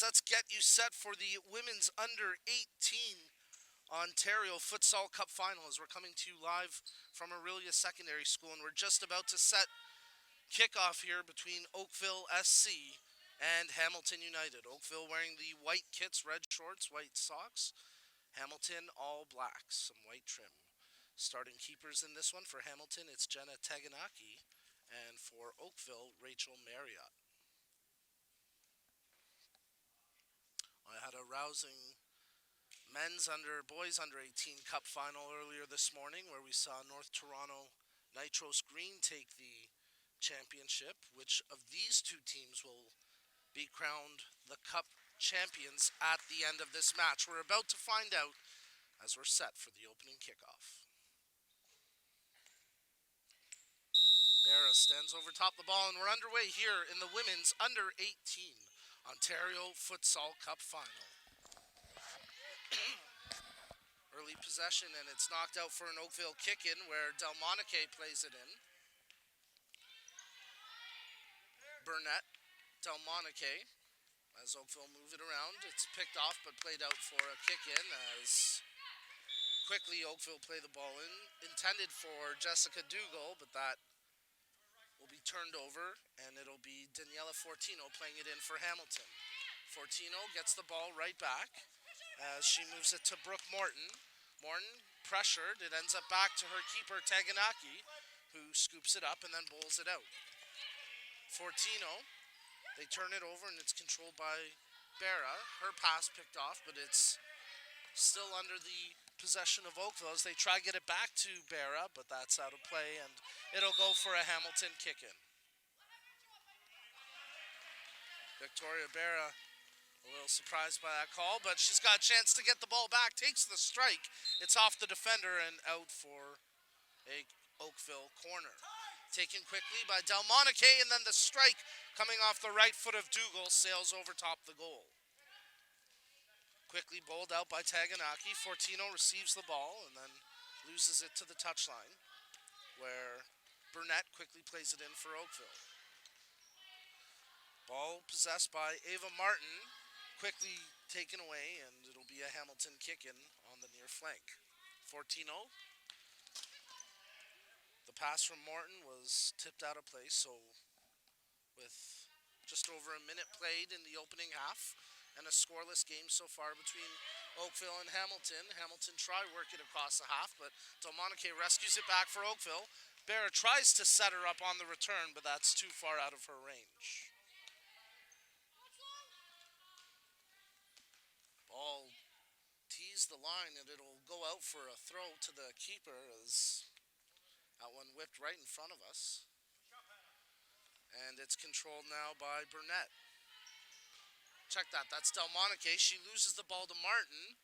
fans, let's get you set for the women's under-18 Ontario Futsal Cup Finals. We're coming to you live from Aurelia Secondary School, and we're just about to set kickoff here between Oakville SC and Hamilton United. Oakville wearing the white kits, red shorts, white socks. Hamilton all black, some white trim. Starting keepers in this one for Hamilton, it's Jenna Taganaki, and for Oakville, Rachel Marriott. I had a rousing boys under 18 cup final earlier this morning where we saw North Toronto Nitros Green take the championship. Which of these two teams will be crowned the cup champions at the end of this match? We're about to find out as we're set for the opening kickoff. Barra stands over top the ball, and we're underway here in the women's under 18 Ontario Futsal Cup final. Early possession, and it's knocked out for an Oakville kick-in where Delmonique plays it in. Burnett, Delmonique, as Oakville move it around. It's picked off but played out for a kick-in as quickly Oakville play the ball in. Intended for Jessica Dougal, but that will be turned over, and it'll be Daniela Fortino playing it in for Hamilton. Fortino gets the ball right back as she moves it to Brooke Morton. Morton pressured. It ends up back to her keeper, Taganaki, who scoops it up and then bowls it out. Fortino, they turn it over, and it's controlled by Barra. Her pass picked off, but it's still under the possession of Oakville as they try to get it back to Barra, but that's out of play, and it'll go for a Hamilton kick-in. Victoria Barra a little surprised by that call, but she's got a chance to get the ball back. Takes the strike. It's off the defender and out for a Oakville corner. Taken quickly by Delmonique, and then the strike coming off the right foot of Dougal sails over top the goal. Quickly bowled out by Taganaki. Fortino receives the ball and then loses it to the touchline, where Burnett quickly plays it in for Oakville. Ball possessed by Ava Martin, quickly taken away, and it'll be a Hamilton kick-in on the near flank. Fortino. The pass from Morton was tipped out of place, so with just over a minute played in the opening half and a scoreless game so far between Oakville and Hamilton. Hamilton try work it across the half, but Delmonique rescues it back for Oakville. Barra tries to set her up on the return, but that's too far out of her range. Ball tees the line, and it'll go out for a throw to the keeper as that one whipped right in front of us. And it's controlled now by Burnett. Check that. That's Delmonique. She loses the ball to Martin,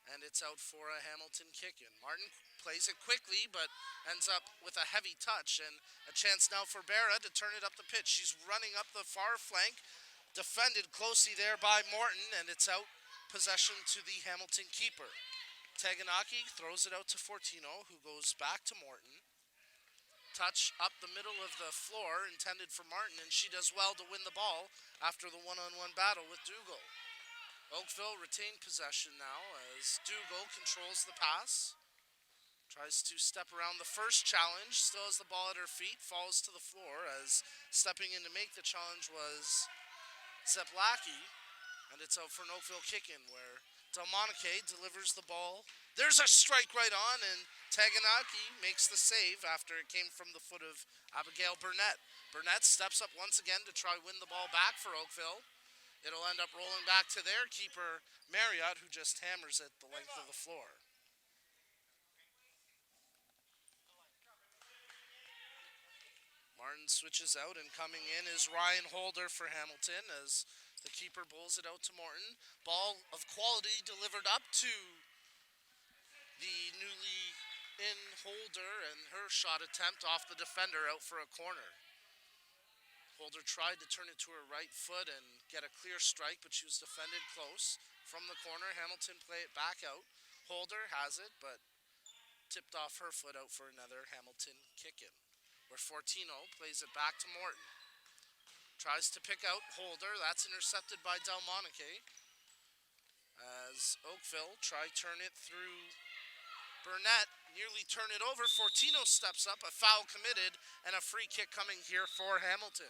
and it's out for a Hamilton kick-in. Martin plays it quickly, but ends up with a heavy touch, and a chance now for Barra to turn it up the pitch. She's running up the far flank, defended closely there by Morton, and it's out. Possession to the Hamilton keeper. Taganaki throws it out to Fortino, who goes back to Morton. Touch up the middle of the floor intended for Martin, and she does well to win the ball after the one-on-one battle with Dougal. Oakville retained possession now as Dougal controls the pass. Tries to step around the first challenge, still has the ball at her feet, falls to the floor as stepping in to make the challenge was Zeplacki. And it's out for an Oakville kick-in where Delmonique delivers the ball. There's a strike right on, and Taganaki makes the save after it came from the foot of Abigail Burnett. Burnett steps up once again to try win the ball back for Oakville. It'll end up rolling back to their keeper, Marriott, who just hammers it the length of the floor. Martin switches out, and coming in is Ryan Holder for Hamilton as the keeper bowls it out to Morton. Ball of quality delivered up to the newly in Holder, and her shot attempt off the defender out for a corner. Holder tried to turn it to her right foot and get a clear strike, but she was defended close. From the corner, Hamilton play it back out. Holder has it, but tipped off her foot out for another Hamilton kick-in, where Fortino plays it back to Morton. Tries to pick out Holder. That's intercepted by Delmonique. As Oakville try turn it through Burnett. Nearly turn it over. Fortino steps up. A foul committed. And a free kick coming here for Hamilton.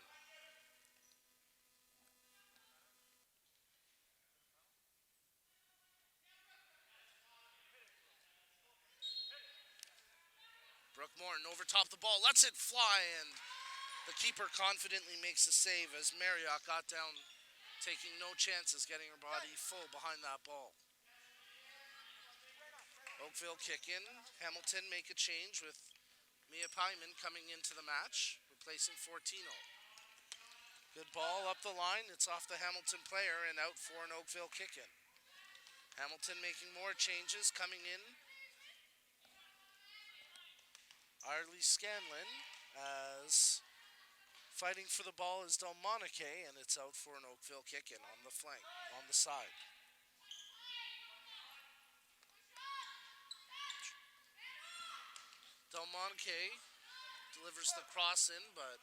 Brooke Morton over top the ball. Lets it fly. And the keeper confidently makes a save as Marriott got down, taking no chances, getting her body full behind that ball. Oakville kick in. Hamilton make a change with Mia Pyman coming into the match, replacing Fortino. Good ball up the line. It's off the Hamilton player and out for an Oakville kick in. Hamilton making more changes coming in. Arlie Scanlon as fighting for the ball is Delmonique, and it's out for an Oakville kick in on the flank, on the side. Delmonique delivers the cross in, but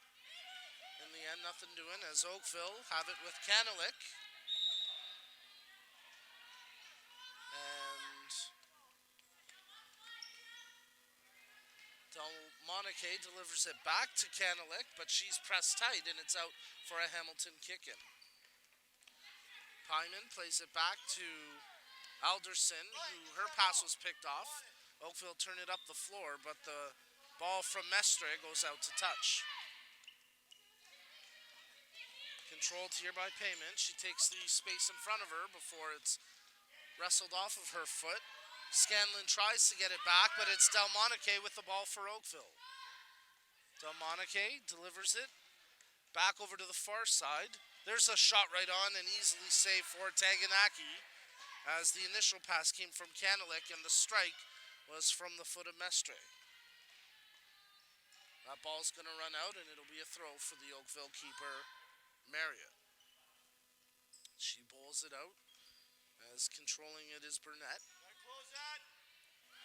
in the end, nothing doing as Oakville have it with Kanalik. And Delmonique delivers it back to Kanalik, but she's pressed tight, and it's out for a Hamilton kick-in. Pyman plays it back to Alderson, who her pass was picked off. Oakville turn it up the floor, but the ball from Mestre goes out to touch. Controlled here by Payment. She takes the space in front of her before it's wrestled off of her foot. Scanlon tries to get it back, but it's Delmonique with the ball for Oakville. Delmonique delivers it back over to the far side. There's a shot right on and easily saved for Taganaki as the initial pass came from Kanalik and the strike was from the foot of Mestre. That ball's going to run out and it'll be a throw for the Oakville keeper, Marriott. She bowls it out as controlling it is Burnett.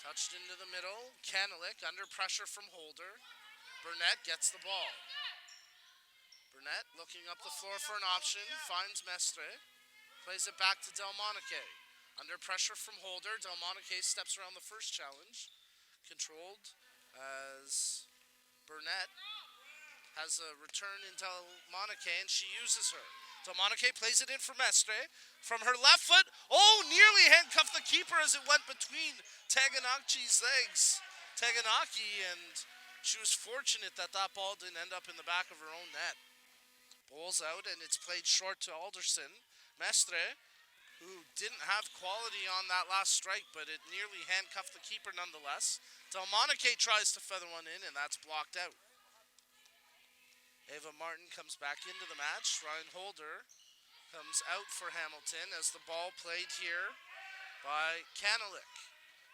Touched into the middle. Kanalik under pressure from Holder. Burnett gets the ball. Burnett looking up the floor for an option. Finds Mestre. Plays it back to Delmonique. Under pressure from Holder. Delmonique steps around the first challenge. Controlled as Burnett has a return in Delmonique and she uses her. Delmonique plays it in for Mestre. From her left foot, nearly handcuffed the keeper as it went between Taganaki's legs. Taganaki, and she was fortunate that that ball didn't end up in the back of her own net. Bowls out, and it's played short to Alderson. Mestre, who didn't have quality on that last strike, but it nearly handcuffed the keeper nonetheless. Delmonique tries to feather one in, and that's blocked out. Ava Martin comes back into the match. Ryan Holder comes out for Hamilton as the ball played here by Kanalik.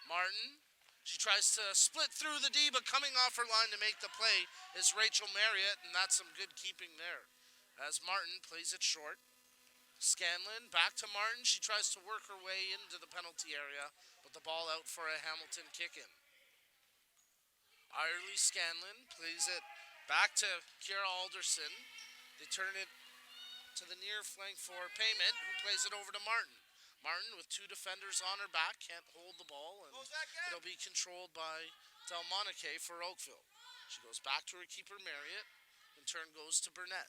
Martin, she tries to split through the D, but coming off her line to make the play is Rachel Marriott, and that's some good keeping there. As Martin plays it short. Scanlon back to Martin. She tries to work her way into the penalty area, but the ball out for a Hamilton kick-in. Irely Scanlon plays it back to Kiera Alderson. They turn it to the near flank for Payment, who plays it over to Martin. Martin, with two defenders on her back, can't hold the ball, and it'll be controlled by Delmonique for Oakville. She goes back to her keeper, Marriott, in turn goes to Burnett.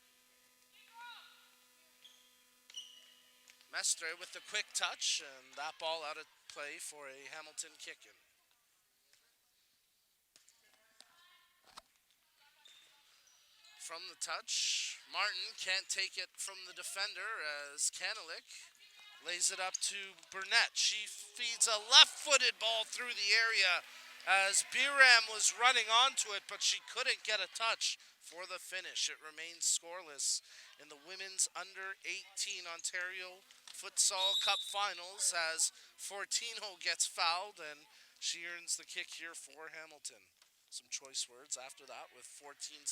Mestre with the quick touch, and that ball out of play for a Hamilton kick-in. From the touch, Martin can't take it from the defender as Kanalik lays it up to Burnett. She feeds a left-footed ball through the area as Biram was running onto it, but she couldn't get a touch for the finish. It remains scoreless in the women's under-18 Ontario Futsal Cup Finals as Fortino gets fouled and she earns the kick here for Hamilton. Some choice words after that with 14-17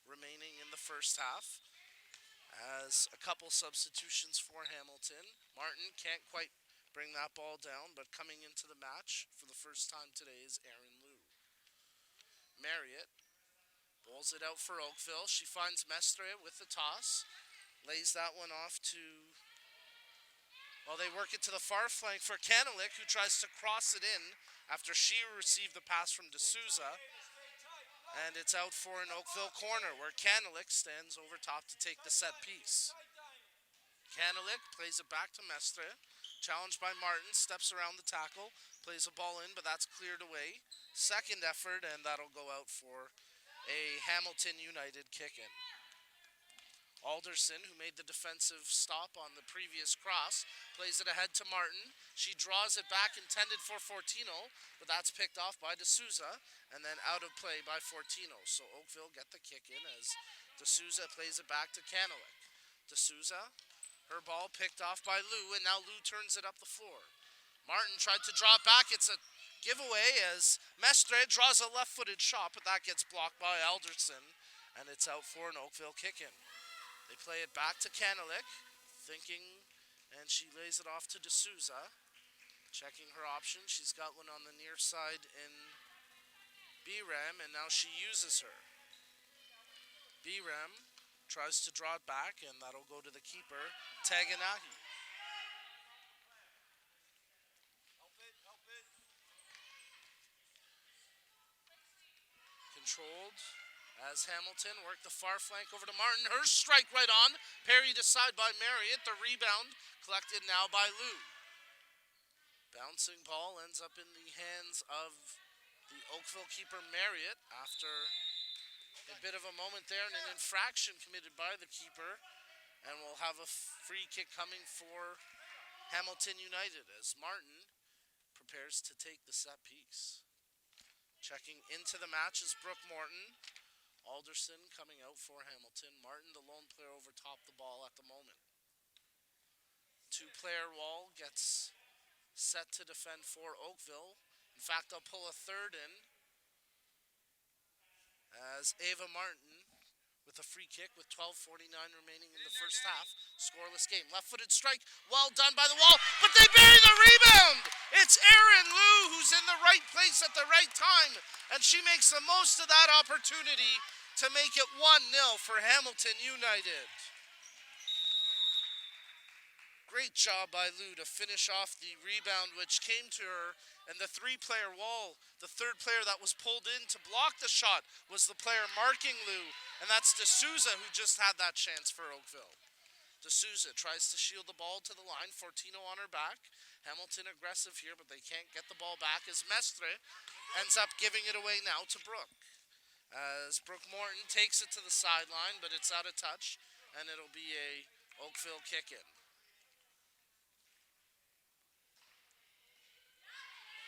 remaining in the first half. As a couple substitutions for Hamilton. Martin can't quite bring that ball down, but coming into the match for the first time today is Aaron Liu. Marriott Bowls it out for Oakville. She finds Mestre with the toss. Lays that one off to... Well, they work it to the far flank for Kanelik, who tries to cross it in after she received the pass from D'Souza. And it's out for an Oakville corner, where Kanelik stands over top to take the set piece. Kanelik plays it back to Mestre. Challenged by Martin, steps around the tackle, plays a ball in, but that's cleared away. Second effort, and that'll go out for a Hamilton United kick-in. Alderson, who made the defensive stop on the previous cross, plays it ahead to Martin. She draws it back, intended for Fortino, but that's picked off by D'Souza, and then out of play by Fortino. So Oakville get the kick in as D'Souza plays it back to Kanelik. D'Souza, her ball picked off by Lou, and now Lou turns it up the floor. Martin tried to draw it back. It's a giveaway as Mestre draws a left-footed shot, but that gets blocked by Alderson, and it's out for an Oakville kick-in. They play it back to Kanelik, thinking, and she lays it off to D'Souza. Checking her options. She's got one on the near side in B-Ram, and now she uses her. B-Ram tries to draw it back, and that'll go to the keeper, Taganahi. Controlled as Hamilton worked the far flank over to Martin. Her strike right on. Parried aside by Marriott. The rebound collected now by Lou. Bouncing ball ends up in the hands of the Oakville keeper Marriott after a bit of a moment there and an infraction committed by the keeper. And we'll have a free kick coming for Hamilton United as Martin prepares to take the set piece. Checking into the match is Brooke Morton. Alderson coming out for Hamilton. Martin, the lone player over top the ball at the moment. Two-player wall gets set to defend for Oakville. In fact, they'll pull a third in as Ava Martin with a free kick with 12:49 remaining in the first half. Scoreless game. Left-footed strike. Well done by the wall, but they bury the rebound. It's Erin Lou who's in the right place at the right time, and she makes the most of that opportunity to make it 1-0 for Hamilton United. Great job by Lou to finish off the rebound which came to her, and the three-player wall, the third player that was pulled in to block the shot was the player marking Lou, and that's D'Souza who just had that chance for Oakville. D'Souza tries to shield the ball to the line. Fortino on her back. Hamilton aggressive here, but they can't get the ball back as Mestre ends up giving it away now to Brooke. As Brooke Morton takes it to the sideline, but it's out of touch, and it'll be a Oakville kick-in.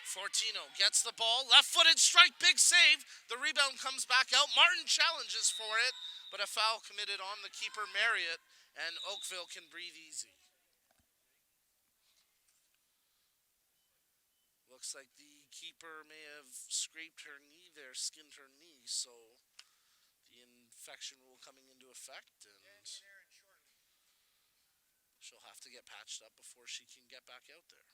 Fortino gets the ball, left-footed strike, big save. The rebound comes back out. Martin challenges for it, but a foul committed on the keeper, Marriott, and Oakville can breathe easy. Looks like the keeper may have scraped her knee there, skinned her knee, so the infection rule coming into effect, and she'll have to get patched up before she can get back out there.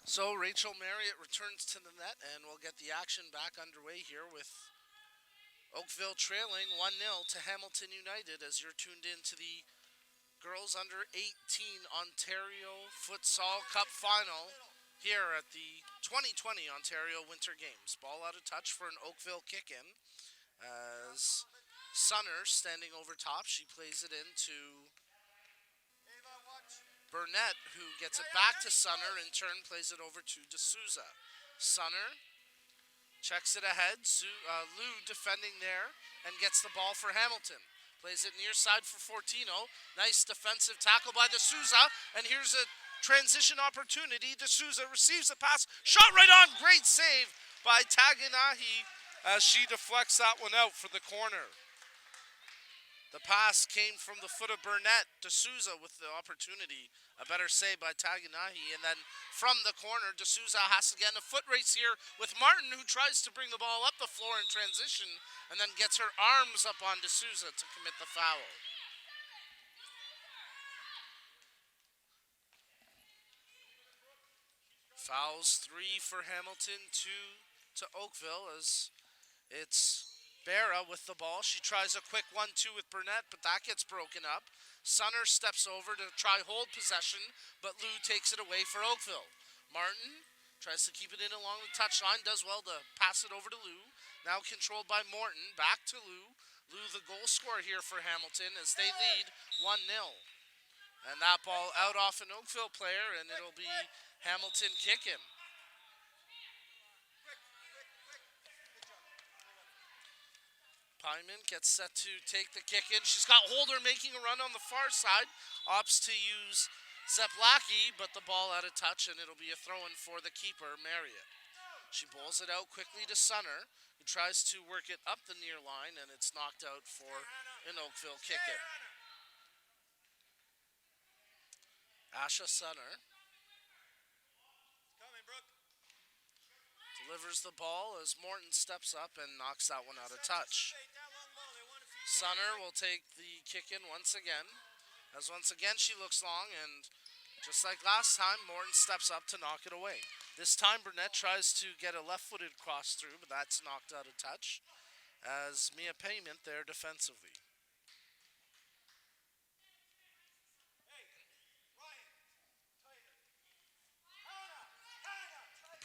So Rachel Marriott returns to the net, and we'll get the action back underway here with Oakville trailing 1-0 to Hamilton United as you're tuned in to the Girls Under 18 Ontario Futsal Cup Final here at the 2020 Ontario Winter Games. Ball out of touch for an Oakville kick-in as Sunner standing over top. She plays it into Burnett, who gets it back to Sunner. In turn, plays it over to D'Souza. Sunner checks it ahead. Lou defending there and gets the ball for Hamilton. Plays it near side for Fortino. Nice defensive tackle by D'Souza. And here's a transition opportunity. D'Souza receives the pass. Shot right on. Great save by Taganahi as she deflects that one out for the corner. The pass came from the foot of Burnett. D'Souza with the opportunity. A better save by Taganahi. And then from the corner, D'Souza has to get in a foot race here with Martin, who tries to bring the ball up the floor in transition and then gets her arms up on D'Souza to commit the foul. Fouls 3 for Hamilton, 2 to Oakville as it's Barra with the ball. She tries a quick 1-2 with Burnett, but that gets broken up. Sunner steps over to try hold possession, but Lou takes it away for Oakville. Martin tries to keep it in along the touchline, does well to pass it over to Lou. Now controlled by Morton, back to Lou. Lou the goal scorer here for Hamilton as they lead 1-0. And that ball out off an Oakville player, and it'll be Hamilton kicking. Pyman gets set to take the kick in. She's got Holder making a run on the far side. Opts to use Zeplacki, but the ball out of touch, and it'll be a throw-in for the keeper, Marriott. She bowls it out quickly to Sunner, who tries to work it up the near line, and it's knocked out for an Oakville kick-in. Asha Sunner delivers the ball as Morton steps up and knocks that one out of touch. Sunner will take the kick in once again, as once again she looks long, and just like last time, Morton steps up to knock it away. This time Burnett tries to get a left-footed cross through, but that's knocked out of touch as Mia Payment there defensively.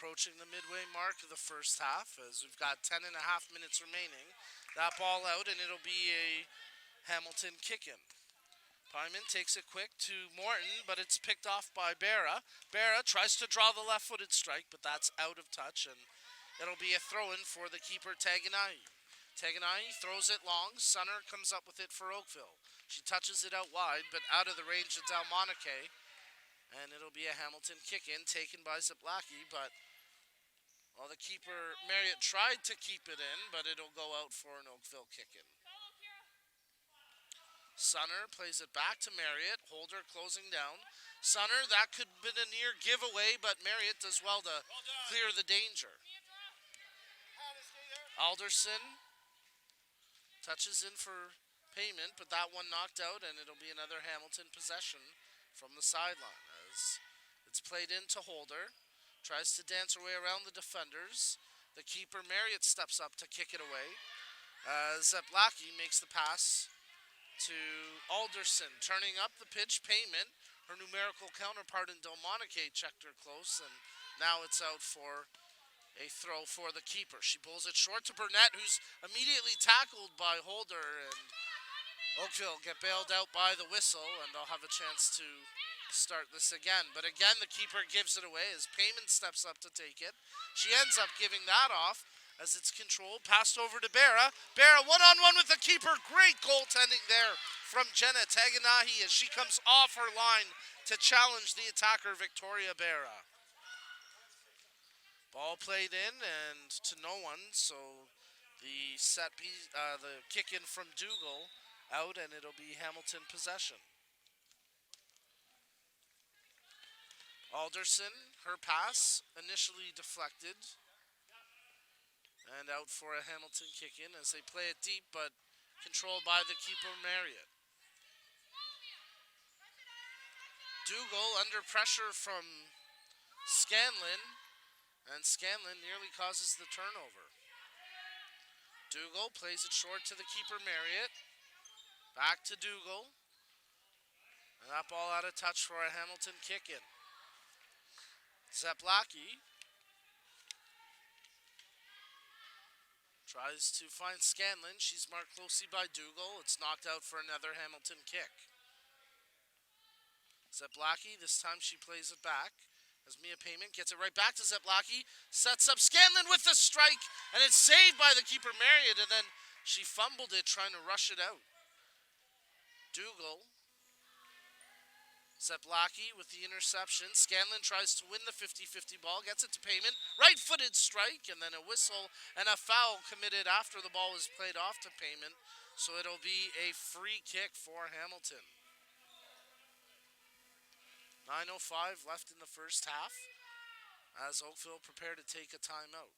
Approaching the midway mark of the first half as we've got 10.5 minutes remaining. That ball out, and it'll be a Hamilton kick-in. Pyman takes it quick to Morton, but it's picked off by Barra. Barra tries to draw the left-footed strike, but that's out of touch, and it'll be a throw-in for the keeper, Taganai. Taganai throws it long. Sunner comes up with it for Oakville. She touches it out wide, but out of the range of Delmonike, and it'll be a Hamilton kick-in taken by Zeplacki, but well, the keeper, Marriott, tried to keep it in, but it'll go out for an Oakville kick-in. Sunner plays it back to Marriott. Holder closing down. Sunner, that could have been a near giveaway, but Marriott does well to clear the danger. Alderson touches in for Payment, but that one knocked out, and it'll be another Hamilton possession from the sideline as it's played into Holder. Tries to dance her way around the defenders. The keeper, Marriott, steps up to kick it away. Zeplacki makes the pass to Alderson. Turning up the pitch, Payment. Her numerical counterpart in Delmonike checked her close, and now it's out for a throw for the keeper. She pulls it short to Burnett, who's immediately tackled by Holder, and Oakville get bailed out by the whistle, and they'll have a chance to start this again. But again, the keeper gives it away as Payman steps up to take it. She ends up giving that off as it's controlled. Passed over to Barra. Barra one-on-one with the keeper. Great goaltending there from Jenna Taganahi as she comes off her line to challenge the attacker, Victoria Barra. Ball played in and to no one, so the set piece, the kick in from Dougal out, and it'll be Hamilton possession. Alderson, her pass, initially deflected. And out for a Hamilton kick-in as they play it deep, but controlled by the keeper, Marriott. Dougal under pressure from Scanlon, and Scanlon nearly causes the turnover. Dougal plays it short to the keeper, Marriott. Back to Dougal. And that ball out of touch for a Hamilton kick-in. Zeplacki Tries to find Scanlon. She's marked closely by Dougal. It's knocked out for another Hamilton kick. Zeplacki, this time she plays it back. As Mia Payment gets it right back to Zeplacki. Sets up Scanlon with the strike. And it's saved by the keeper, Marriott. And then she fumbled it trying to rush it out. Dougal. Zeplacki with the interception. Scanlon tries to win the 50-50 ball. Gets it to Payment. Right-footed strike. And then a whistle and a foul committed after the ball was played off to Payment. So it'll be a free kick for Hamilton. 9:05 left in the first half as Oakville prepare to take a timeout.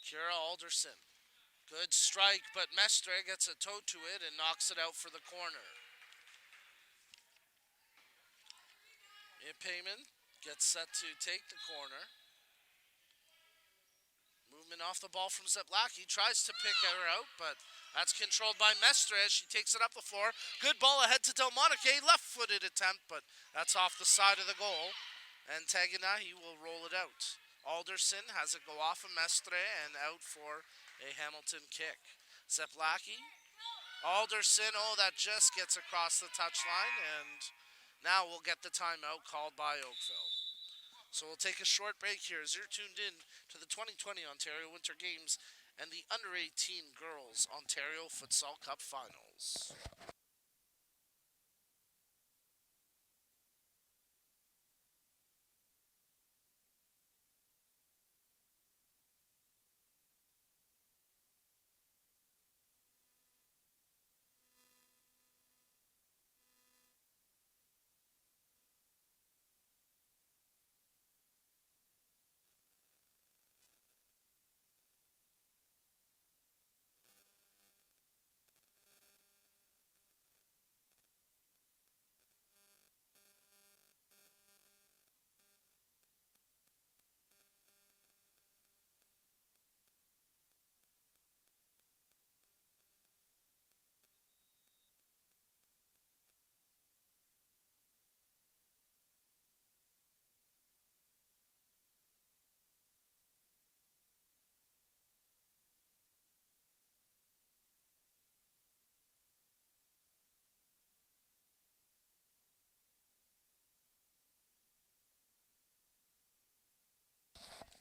Kira Alderson. Good strike, but Mestre gets a toe to it and knocks it out for the corner. Payment gets set to take the corner. Movement off the ball from Zeplacki. Tries to pick her out, but that's controlled by Mestre as she takes it up the floor. Good ball ahead to Delmonique. Left-footed attempt, but that's off the side of the goal. And Taganahi will roll it out. Alderson has it go off of Mestre and out for a Hamilton kick. Zeplacki. Alderson, that just gets across the touchline, and now we'll get the timeout called by Oakville. So we'll take a short break here as you're tuned in to the 2020 Ontario Winter Games and the Under-18 Girls Ontario Futsal Cup Finals.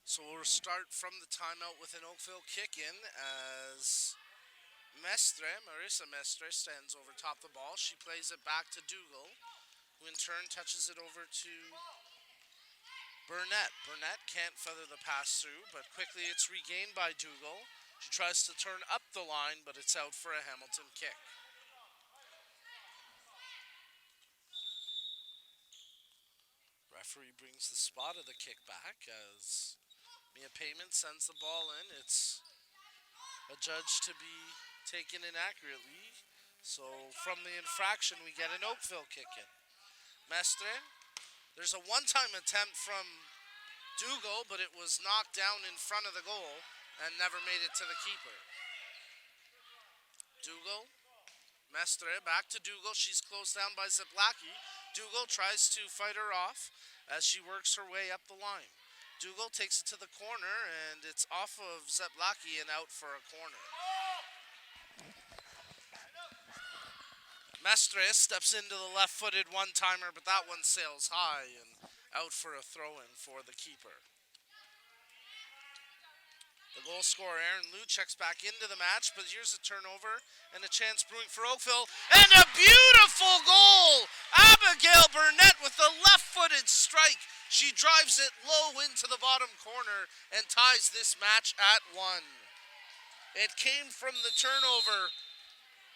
So we'll start from the timeout with an Oakville kick-in as Marissa Mestre stands over top the ball. She plays it back to Dougal, who in turn touches it over to Burnett. Burnett can't feather the pass through, but quickly it's regained by Dougal. She tries to turn up the line, but it's out for a Hamilton kick. Referee brings the spot of the kick back as Mia Payment sends the ball in. It's adjudged to be taken inaccurately. So from the infraction, we get an Oakville kick-in. Mestre, there's a one-time attempt from Dougal, but it was knocked down in front of the goal and never made it to the keeper. Dougal, Mestre, back to Dougal. She's closed down by Zeplacki. Dougal tries to fight her off as she works her way up the line. Dougal takes it to the corner, and it's off of Zeplacki and out for a corner. Mestre steps into the left-footed one-timer, but that one sails high and out for a throw-in for the keeper. The goal scorer, Aaron Liu, checks back into the match, but here's a turnover and a chance brewing for Oakville. And a beautiful goal! Abigail Burnett with a left-footed strike. She drives it low into the bottom corner and ties this match at 1. It came from the turnover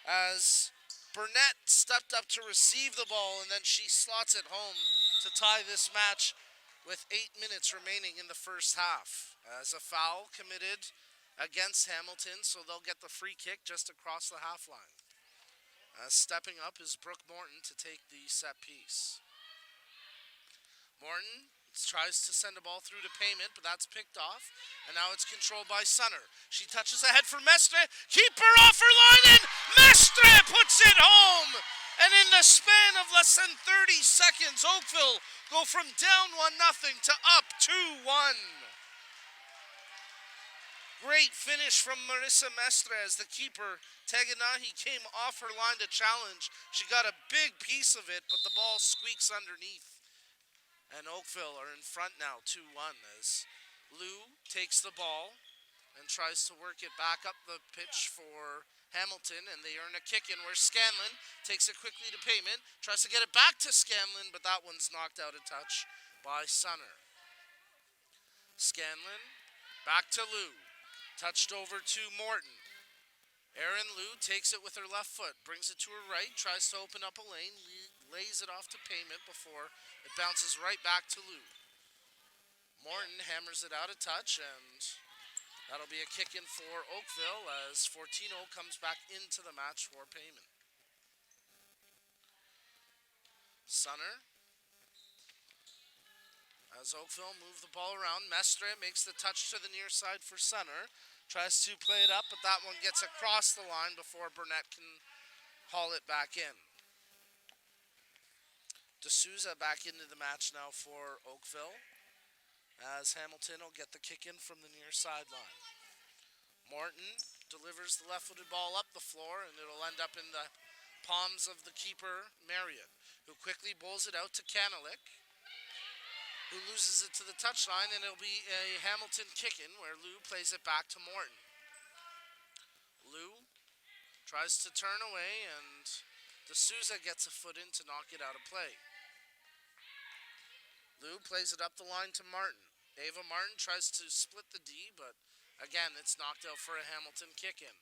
as Burnett stepped up to receive the ball, and then she slots it home to tie this match with 8 minutes remaining in the first half. As a foul committed against Hamilton, so they'll get the free kick just across the half line. Stepping up is Brooke Morton to take the set piece. Morton tries to send a ball through to Payment, but that's picked off. And now it's controlled by Sunner. She touches ahead for Mestre. Keeper off her line, and Mestre puts it home! And in the span of less than 30 seconds, Oakville go from down 1-0 to up 2-1. Great finish from Marissa Mestre as the keeper, Taganahi, came off her line to challenge. She got a big piece of it, but the ball squeaks underneath. And Oakville are in front now, 2-1, as Lou takes the ball and tries to work it back up the pitch for Hamilton, and they earn a kick in where Scanlon takes it quickly to payment, tries to get it back to Scanlon, but that one's knocked out of touch by Sunner. Scanlon back to Lou, touched over to Morton. Erin Lou takes it with her left foot, brings it to her right, tries to open up a lane, lays it off to payment before it bounces right back to Lou. Morton hammers it out of touch, and that'll be a kick in for Oakville as Fortino comes back into the match for payment. Sunner, as Oakville move the ball around, Mestre makes the touch to the near side for Sunner. Tries to play it up, but that one gets across the line before Burnett can haul it back in. D'Souza back into the match now for Oakville, as Hamilton will get the kick in from the near sideline. Morton delivers the left-footed ball up the floor, and it'll end up in the palms of the keeper, Marriott, who quickly bowls it out to Kanalik, who loses it to the touchline, and it'll be a Hamilton kick-in where Lou plays it back to Morton. Lou tries to turn away, and D'Souza gets a foot in to knock it out of play. Lou plays it up the line to Martin. Ava Martin tries to split the D, but again, it's knocked out for a Hamilton kick-in.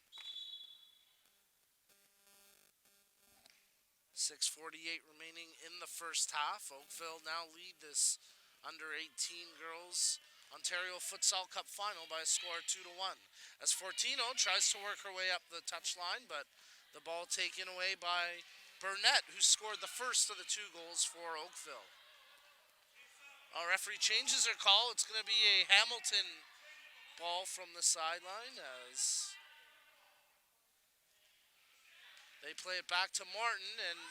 6:48 remaining in the first half. Oakville now lead this under-18 girls Ontario Futsal Cup final by a score of 2-1. As Fortino tries to work her way up the touchline, but the ball taken away by Burnett, who scored the first of the 2 goals for Oakville. Our referee changes her call. It's going to be a Hamilton ball from the sideline as they play it back to Morton, and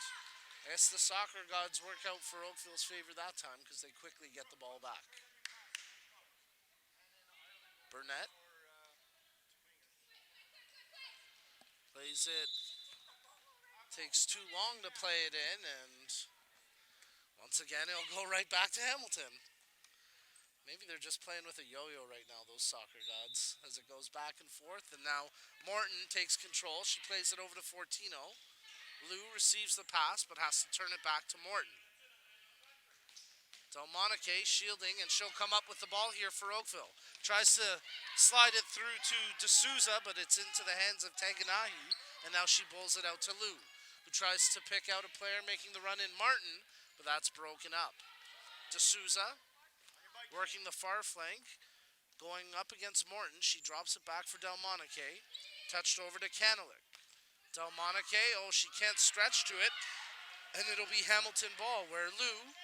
I guess the soccer gods work out for Oakville's favor that time because they quickly get the ball back. Burnett plays it. Takes too long to play it in, and once again, it'll go right back to Hamilton. Maybe they're just playing with a yo-yo right now, those soccer gods, as it goes back and forth. And now Morton takes control. She plays it over to Fortino. Lou receives the pass, but has to turn it back to Morton. Delmonique shielding, and she'll come up with the ball here for Oakville. Tries to slide it through to D'Souza, but it's into the hands of Taganahi, and now she bowls it out to Lou, who tries to pick out a player making the run in, Martin, but that's broken up. D'Souza working the far flank, going up against Morton. She drops it back for Delmonique, touched over to Kanalik. Delmonique, she can't stretch to it, and it'll be Hamilton ball, where Lou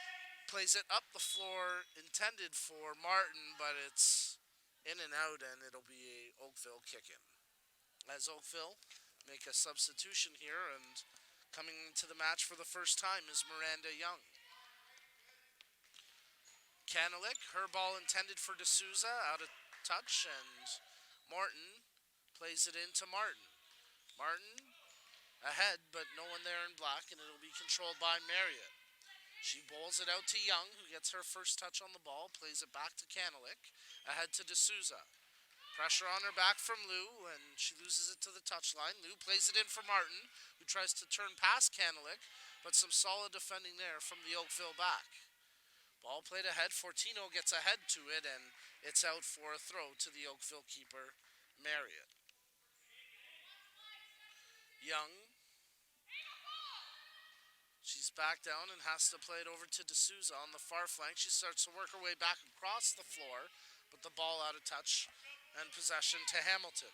plays it up the floor, intended for Martin, but it's in and out, and it'll be a Oakville kick-in. As Oakville make a substitution here, and coming into the match for the first time is Miranda Young. Kanalik, her ball intended for D'Souza, out of touch, and Morton plays it into Martin. Martin ahead, but no one there in black, and it'll be controlled by Marriott. She bowls it out to Young, who gets her first touch on the ball, plays it back to Kanalik, ahead to D'Souza. Pressure on her back from Lou, and she loses it to the touchline. Lou plays it in for Martin, who tries to turn past Kanalik, but some solid defending there from the Oakville back. Ball played ahead. Fortino gets ahead to it, and it's out for a throw to the Oakville keeper, Marriott. Young. She's back down and has to play it over to D'Souza on the far flank. She starts to work her way back across the floor, but the ball out of touch and possession to Hamilton.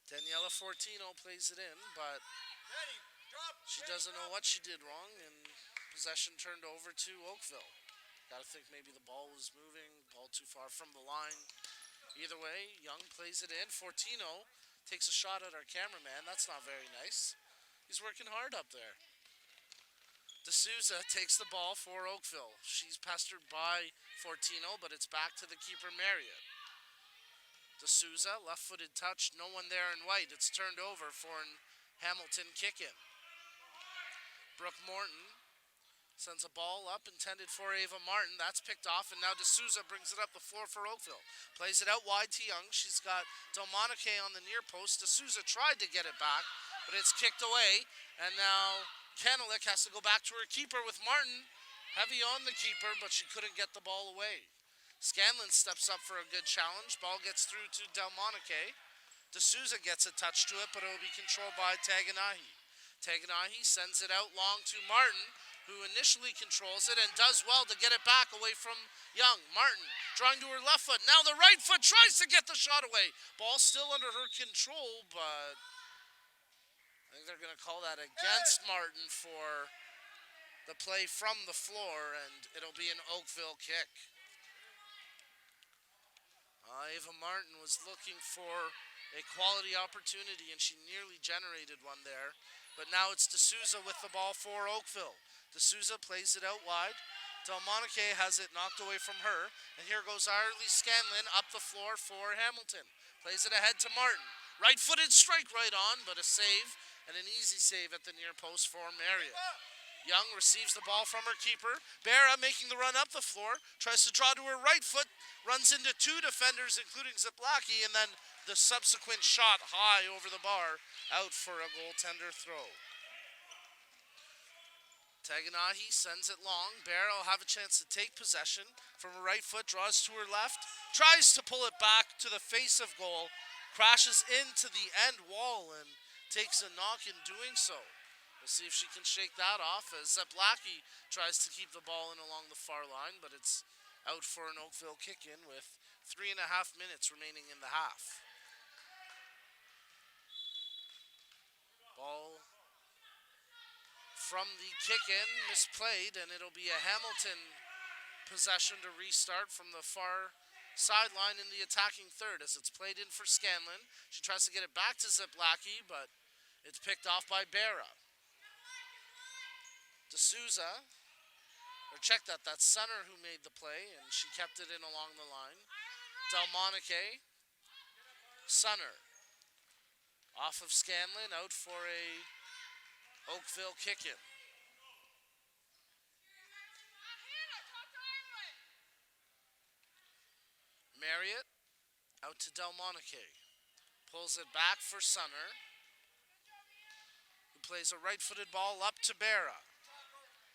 Daniela Fortino plays it in, but she doesn't know what she did wrong, and possession turned over to Oakville. Gotta think maybe the ball was moving, ball too far from the line. Either way, Young plays it in. Fortino takes a shot at our cameraman. That's not very nice. He's working hard up there. D'Souza takes the ball for Oakville. She's pestered by Fortino, but it's back to the keeper, Marriott. D'Souza, left-footed touch, no one there in white. It's turned over for an Hamilton kick-in. Brooke Morton sends a ball up intended for Ava Martin. That's picked off, and now D'Souza brings it up the floor for Oakville. Plays it out wide to Young. She's got Delmonique on the near post. D'Souza tried to get it back, but it's kicked away, and now Kanelik has to go back to her keeper with Martin heavy on the keeper, but she couldn't get the ball away. Scanlon steps up for a good challenge. Ball gets through to Delmonique. D'Souza gets a touch to it, but it will be controlled by Taganahi. Taganahi sends it out long to Martin, who initially controls it and does well to get it back away from Young. Martin drawing to her left foot. Now the right foot tries to get the shot away. Ball still under her control, but I think they're going to call that against Martin for the play from the floor, and it'll be an Oakville kick. Ava Martin was looking for a quality opportunity, and she nearly generated one there. But now it's D'Souza with the ball for Oakville. D'Souza plays it out wide. Delmonique has it knocked away from her. And here goes Arlie Scanlon up the floor for Hamilton. Plays it ahead to Martin. Right-footed strike right on, but a save, and an easy save at the near post for Marriott. Young receives the ball from her keeper. Berra making the run up the floor. Tries to draw to her right foot. Runs into two defenders, including Zaplaki, and then the subsequent shot high over the bar, out for a goaltender throw. Taganahi sends it long. Berra will have a chance to take possession. From her right foot, draws to her left. Tries to pull it back to the face of goal. Crashes into the end wall and takes a knock in doing so. We'll see if she can shake that off as Zaplaki tries to keep the ball in along the far line, but it's out for an Oakville kick-in with 3.5 minutes remaining in the half. Ball from the kick-in, misplayed, and it'll be a Hamilton possession to restart from the far sideline in the attacking third as it's played in for Scanlon. She tries to get it back to Zaplaki, but it's picked off by Berra. D'Souza, or check that, that's Sunner who made the play, and she kept it in along the line. Delmonique, Sunner, off of Scanlon, out for a Oakville kick-in. Marriott, out to Delmonique, pulls it back for Sunner, who plays a right-footed ball up to Berra.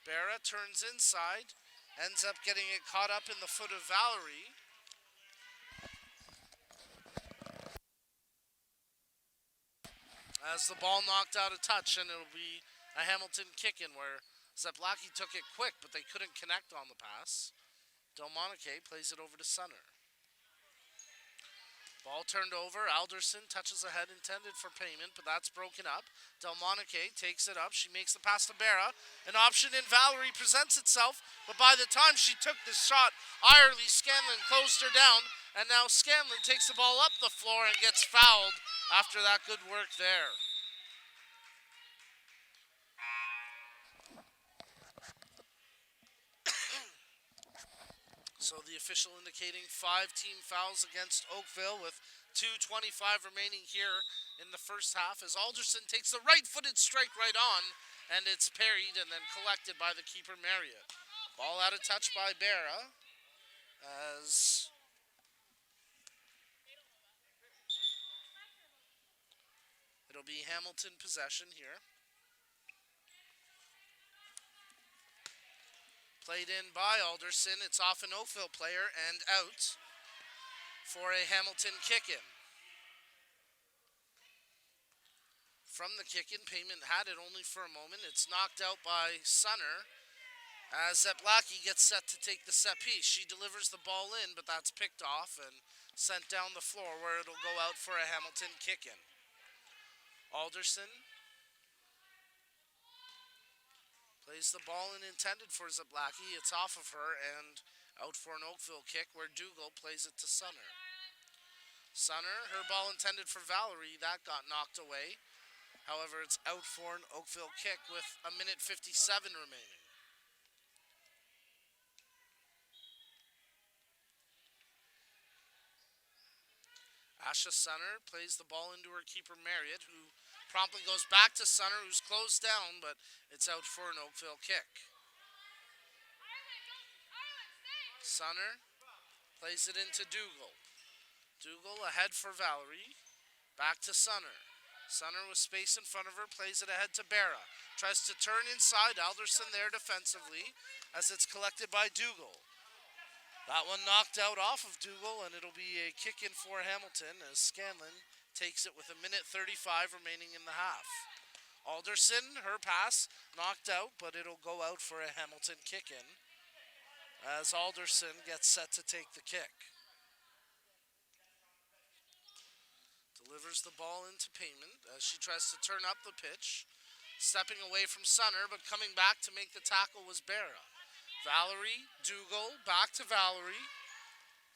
Berra turns inside, ends up getting it caught up in the foot of Valerie. As the ball knocked out of touch, and it'll be a Hamilton kick-in where Zaplaki took it quick, but they couldn't connect on the pass. Delmonique plays it over to Sunner. Ball turned over. Alderson touches ahead intended for payment, but that's broken up. Delmonique takes it up. She makes the pass to Berra. An option in Valerie presents itself, but by the time she took the shot, Irely Scanlon closed her down, and now Scanlon takes the ball up the floor and gets fouled after that good work there. So the official indicating 5 team fouls against Oakville with 2:25 remaining here in the first half as Alderson takes the right-footed strike right on, and it's parried and then collected by the keeper Marriott. Ball out of touch by Berra as it'll be Hamilton possession here. Played in by Alderson. It's off an Oakville player and out for a Hamilton kick-in. From the kick-in, payment had it only for a moment. It's knocked out by Sunner as Zaplaki gets set to take the set piece. She delivers the ball in, but that's picked off and sent down the floor where it'll go out for a Hamilton kick-in. Alderson plays the ball in intended for Zaplaki. It's off of her and out for an Oakville kick where Dougal plays it to Sunner. Sunner, her ball intended for Valerie, that got knocked away. However, it's out for an Oakville kick with 1:57 remaining. Asha Sunner plays the ball into her keeper Marriott, who promptly goes back to Sunner, who's closed down, but it's out for an Oakville kick. Sunner plays it into Dougal. Dougal ahead for Valerie. Back to Sunner. Sunner with space in front of her, plays it ahead to Berra. Tries to turn inside, Alderson there defensively as it's collected by Dougal. That one knocked out off of Dougal, and it'll be a kick in for Hamilton as Scanlon takes it with 1:35 remaining in the half. Alderson, her pass, knocked out, but it'll go out for a Hamilton kick in as Alderson gets set to take the kick. Delivers the ball into Payment as she tries to turn up the pitch. Stepping away from Sunner, but coming back to make the tackle was Berra. Valerie, Dougal, back to Valerie.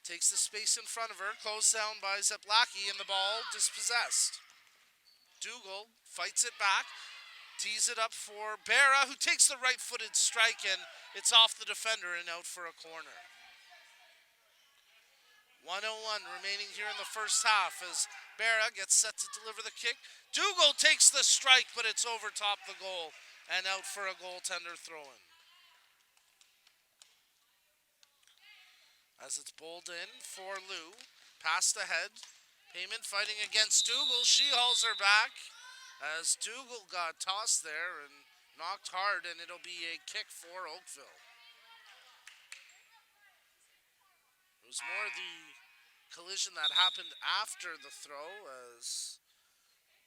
Takes the space in front of her, closed down by Zeplacki, and the ball dispossessed. Dougal fights it back, tees it up for Berra, who takes the right-footed strike, and it's off the defender and out for a corner. 1:01 remaining here in the first half as Berra gets set to deliver the kick. Dougal takes the strike, but it's over top the goal and out for a goaltender throw-in. As it's bowled in for Lou. Passed ahead. Payment fighting against Dougal. She hauls her back as Dougal got tossed there and knocked hard, and it'll be a kick for Oakville. It was more the collision that happened after the throw as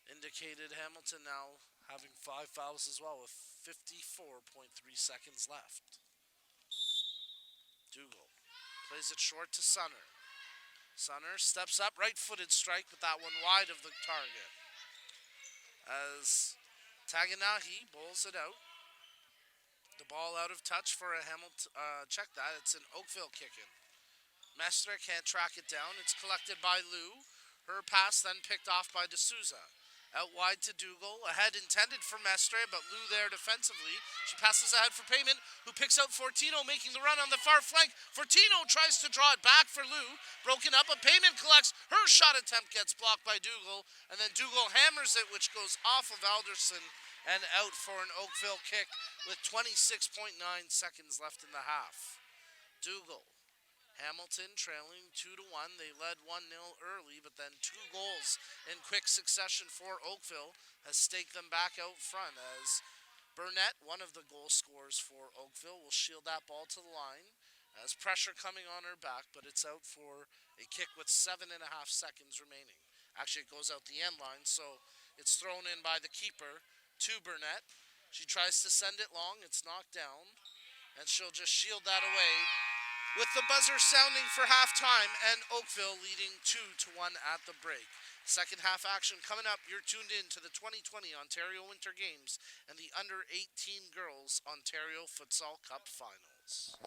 indicated Hamilton now having 5 fouls as well with 54.3 seconds left. Dougal plays it short to Sunner. Sunner steps up, right-footed strike, but that one wide of the target. As Taganahi bowls it out. The ball out of touch for a Hamilton, check that, it's an Oakville kick-in. Mestre can't track it down, it's collected by Lou. Her pass then picked off by D'Souza. Out wide to Dougal, ahead intended for Mestre, but Lou there defensively. She passes ahead for Payment, who picks out Fortino, making the run on the far flank. Fortino tries to draw it back for Lou, broken up, but Payment collects. Her shot attempt gets blocked by Dougal, and then Dougal hammers it, which goes off of Alderson and out for an Oakville kick with 26.9 seconds left in the half. Dougal. Hamilton trailing 2-1. They led 1-0 early, but then 2 goals in quick succession for Oakville has staked them back out front as Burnett, one of the goal scorers for Oakville, will shield that ball to the line as pressure coming on her back, but it's out for a kick with 7.5 seconds remaining. Actually, it goes out the end line, so it's thrown in by the keeper to Burnett. She tries to send it long. It's knocked down, and she'll just shield that away with the buzzer sounding for halftime and Oakville leading 2-1 at the break. Second half action coming up. You're tuned in to the 2020 Ontario Winter Games and the Under-18 Girls Ontario Futsal Cup Finals.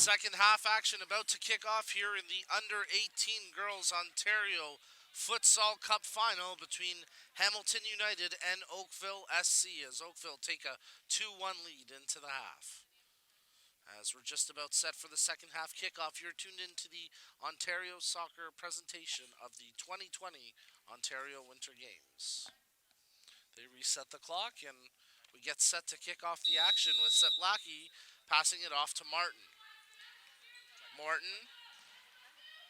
Second half action about to kick off here in the under 18 girls Ontario Futsal Cup final between Hamilton United and Oakville SC as Oakville take a 2-1 lead into the half. As we're just about set for the second half kickoff, you're tuned into the Ontario Soccer presentation of the 2020 Ontario Winter Games. They reset the clock and we get set to kick off the action with Seplaki passing it off to Martin. Morton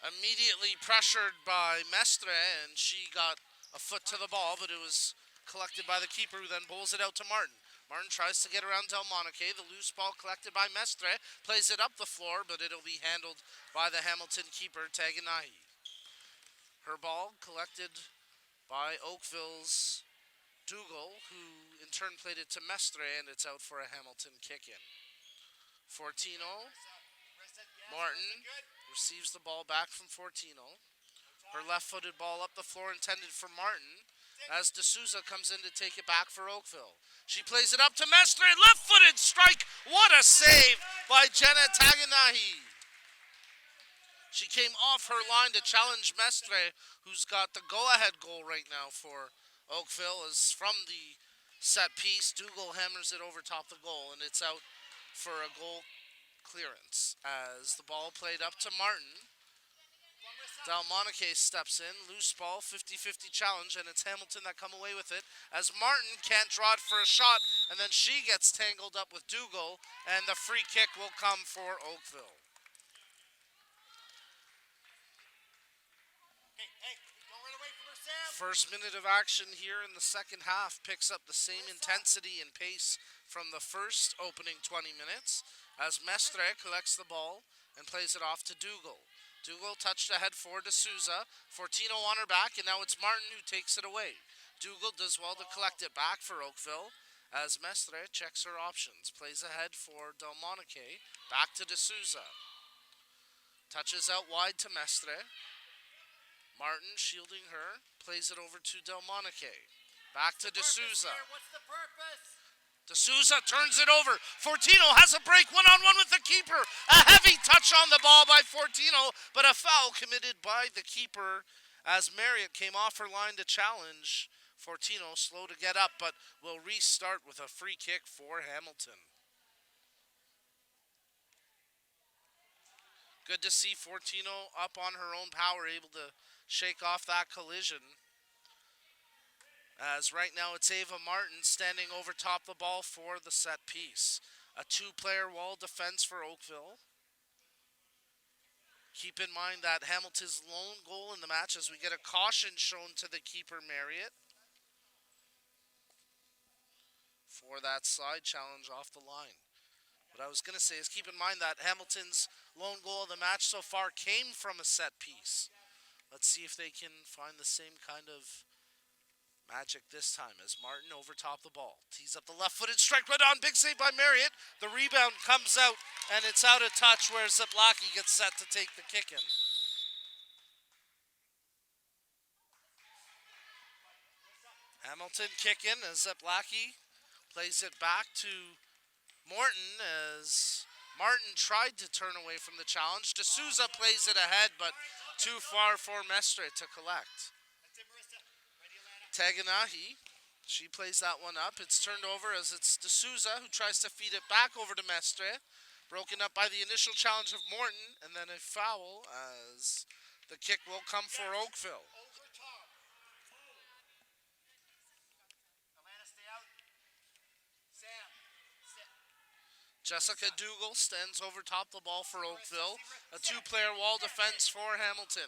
immediately pressured by Mestre, and she got a foot to the ball, but it was collected by the keeper, who then bowls it out to Martin. Martin tries to get around Delmonique. The loose ball collected by Mestre, plays it up the floor, but it'll be handled by the Hamilton keeper, Taganahi. Her ball collected by Oakville's Dougal, who in turn played it to Mestre, and it's out for a Hamilton kick-in. Fortino. Martin receives the ball back from Fortino. Her left-footed ball up the floor intended for Martin as D'Souza comes in to take it back for Oakville. She plays it up to Mestre. Left-footed strike. What a save by Jenna Taganahi. She came off her line to challenge Mestre, who's got the go-ahead goal right now for Oakville, as from the set piece, Dougal hammers it over top the goal, and it's out for a goal clearance as the ball played up to Martin. Delmonique steps in, loose ball, 50-50 challenge, and it's Hamilton that come away with it as Martin can't draw it for a shot, and then she gets tangled up with Dougal, and the free kick will come for Oakville. First minute of action here in the second half picks up the same intensity and pace from the first opening 20 minutes as Mestre collects the ball and plays it off to Dougal. Dougal touched ahead for D'Souza. Fortino on her back, and now it's Martin who takes it away. Dougal does well to collect it back for Oakville as Mestre checks her options. Plays ahead for Delmonique. Back to D'Souza. Touches out wide to Mestre. Martin shielding her, plays it over to Delmonique. Back to D'Souza. What's the purpose? D'Souza turns it over. Fortino has a break one-on-one with the keeper. A heavy touch on the ball by Fortino, but a foul committed by the keeper as Marriott came off her line to challenge. Fortino slow to get up, but will restart with a free kick for Hamilton. Good to see Fortino up on her own power, able to shake off that collision. As right now it's Ava Martin standing over top the ball for the set piece. A two-player wall defense for Oakville. Keep in mind that Hamilton's lone goal in the match as we get a caution shown to the keeper Marriott for that slide challenge off the line. What I was going to say is keep in mind that Hamilton's lone goal of the match so far came from a set piece. Let's see if they can find the same kind of magic this time as Martin over top the ball. Tees up the left-footed strike right on. Big save by Marriott. The rebound comes out, and it's out of touch where Zeplaki gets set to take the kick in. Hamilton kick in as Zeplaki plays it back to Morton as Martin tried to turn away from the challenge. D'Souza plays it ahead, but too far for Mestre to collect. Taganahi, she plays that one up. It's turned over as it's D'Souza who tries to feed it back over to Mestre. Broken up by the initial challenge of Morton, and then a foul as the kick will come for Oakville. Jessica Dougal stands over top the ball for Oakville. A two-player wall defense for Hamilton.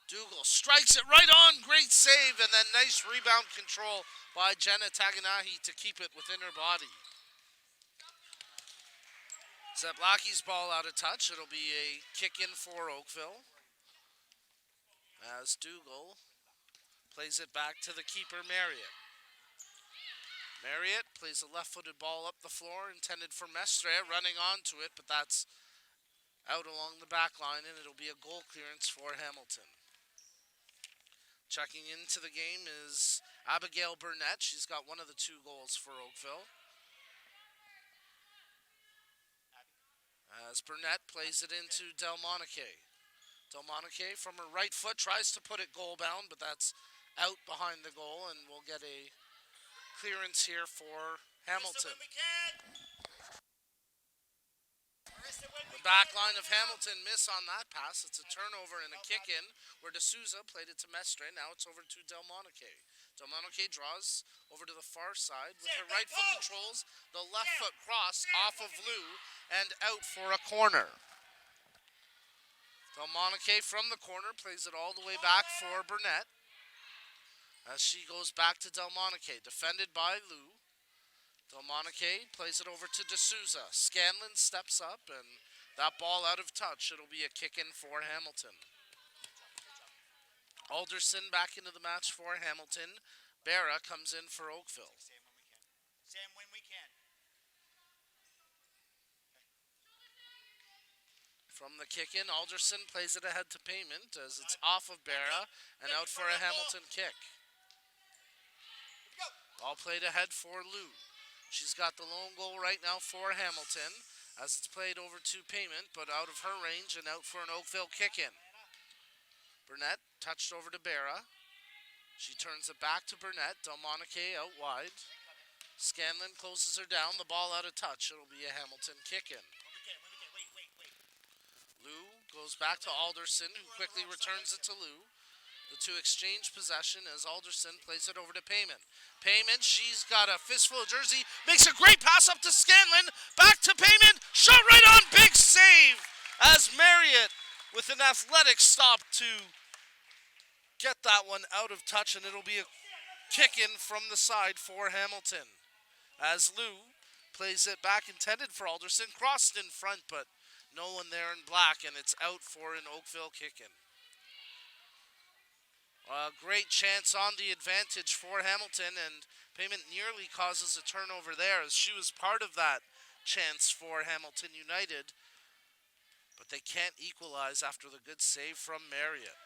Dougal strikes it right on. Great save, and then nice rebound control by Jenna Taganahi to keep it within her body. Zeplaki's ball out of touch. It'll be a kick-in for Oakville. As Dougal plays it back to the keeper, Marriott. Marriott plays a left-footed ball up the floor intended for Mestre, running onto it, but that's out along the back line, and it'll be a goal clearance for Hamilton. Checking into the game is Abigail Burnett. She's got one of the two goals for Oakville. as Burnett plays it into Delmonique. Delmonique from her right foot tries to put it goal bound, but that's out behind the goal, and we'll get a clearance here for Hamilton. The back line of Hamilton miss on that pass. It's a turnover and a kick in where D'Souza played it to Mestre. Now it's over to Delmonique. Delmonique draws over to the far side with her right foot controls the left foot cross off of Lou and out for a corner. Delmonique from the corner plays it all the way back for Burnett as she goes back to Delmonique, defended by Lou. Delmonique plays it over to D'Souza. Scanlon steps up, and that ball out of touch. It'll be a kick-in for Hamilton. Alderson back into the match for Hamilton. Barra comes in for Oakville. Sam, when we can. From the kick-in, Alderson plays it ahead to Payment as it's off of Barra and out for a Hamilton kick. Ball played ahead for Lou. She's got the lone goal right now for Hamilton as it's played over to Payment, but out of her range and out for an Oakville kick-in. Burnett touched over to Barra. She turns it back to Burnett. Delmonique out wide. Scanlon closes her down. The ball out of touch. It'll be a Hamilton kick-in. Lou goes back to Alderson, who quickly returns it to Lou. The two exchange possession as Alderson plays it over to Payment. Payment, she's got a fistful of jersey, makes a great pass up to Scanlon, back to Payment, shot right on, big save as Marriott with an athletic stop to get that one out of touch, and it'll be a kick-in from the side for Hamilton. As Lou plays it back intended for Alderson, crossed in front, but no one there in black, and it's out for an Oakville kick-in. A great chance on the advantage for Hamilton, and Payment nearly causes a turnover there as she was part of that chance for Hamilton United, but they can't equalize after the good save from Marriott.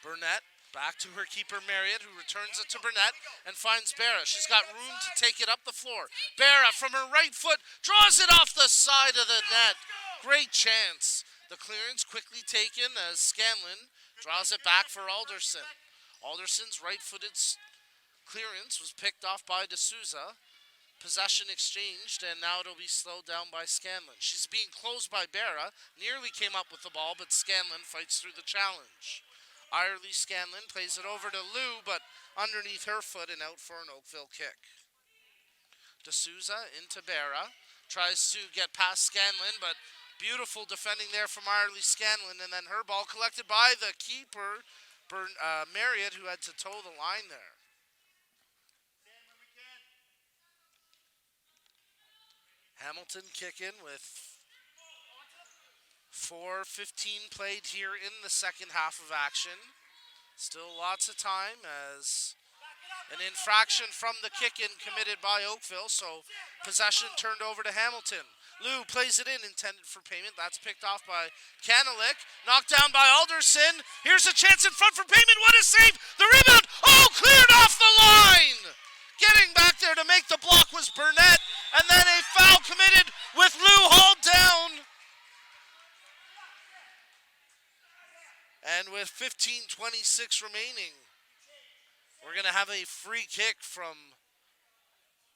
Burnett back to her keeper Marriott, who returns it to Burnett and finds Barra. She's got room to take it up the floor. Barra from her right foot draws it off the side of the net. Great chance. The clearance quickly taken as Scanlon draws it back for Alderson. Alderson's right-footed clearance was picked off by D'Souza. Possession exchanged, and now it'll be slowed down by Scanlon. She's being closed by Barra. Nearly came up with the ball, but Scanlon fights through the challenge. Irely Scanlon plays it over to Lou, but underneath her foot and out for an Oakville kick. D'Souza into Barra. Tries to get past Scanlon, but beautiful defending there from Irely Scanlon, and then her ball collected by the keeper, Marriott, who had to toe the line there. Hamilton kicking with 4:15 played here in the second half of action. Still lots of time as an infraction from the kick-in committed by Oakville, so possession turned over to Hamilton. Lou plays it in, intended for Payment. That's picked off by Kanelik. Knocked down by Alderson. Here's a chance in front for Payment. What a save! The rebound! Oh, cleared off the line! Getting back there to make the block was Burnett. And then a foul committed with Lou hauled down. And with 15:26 remaining, we're going to have a free kick from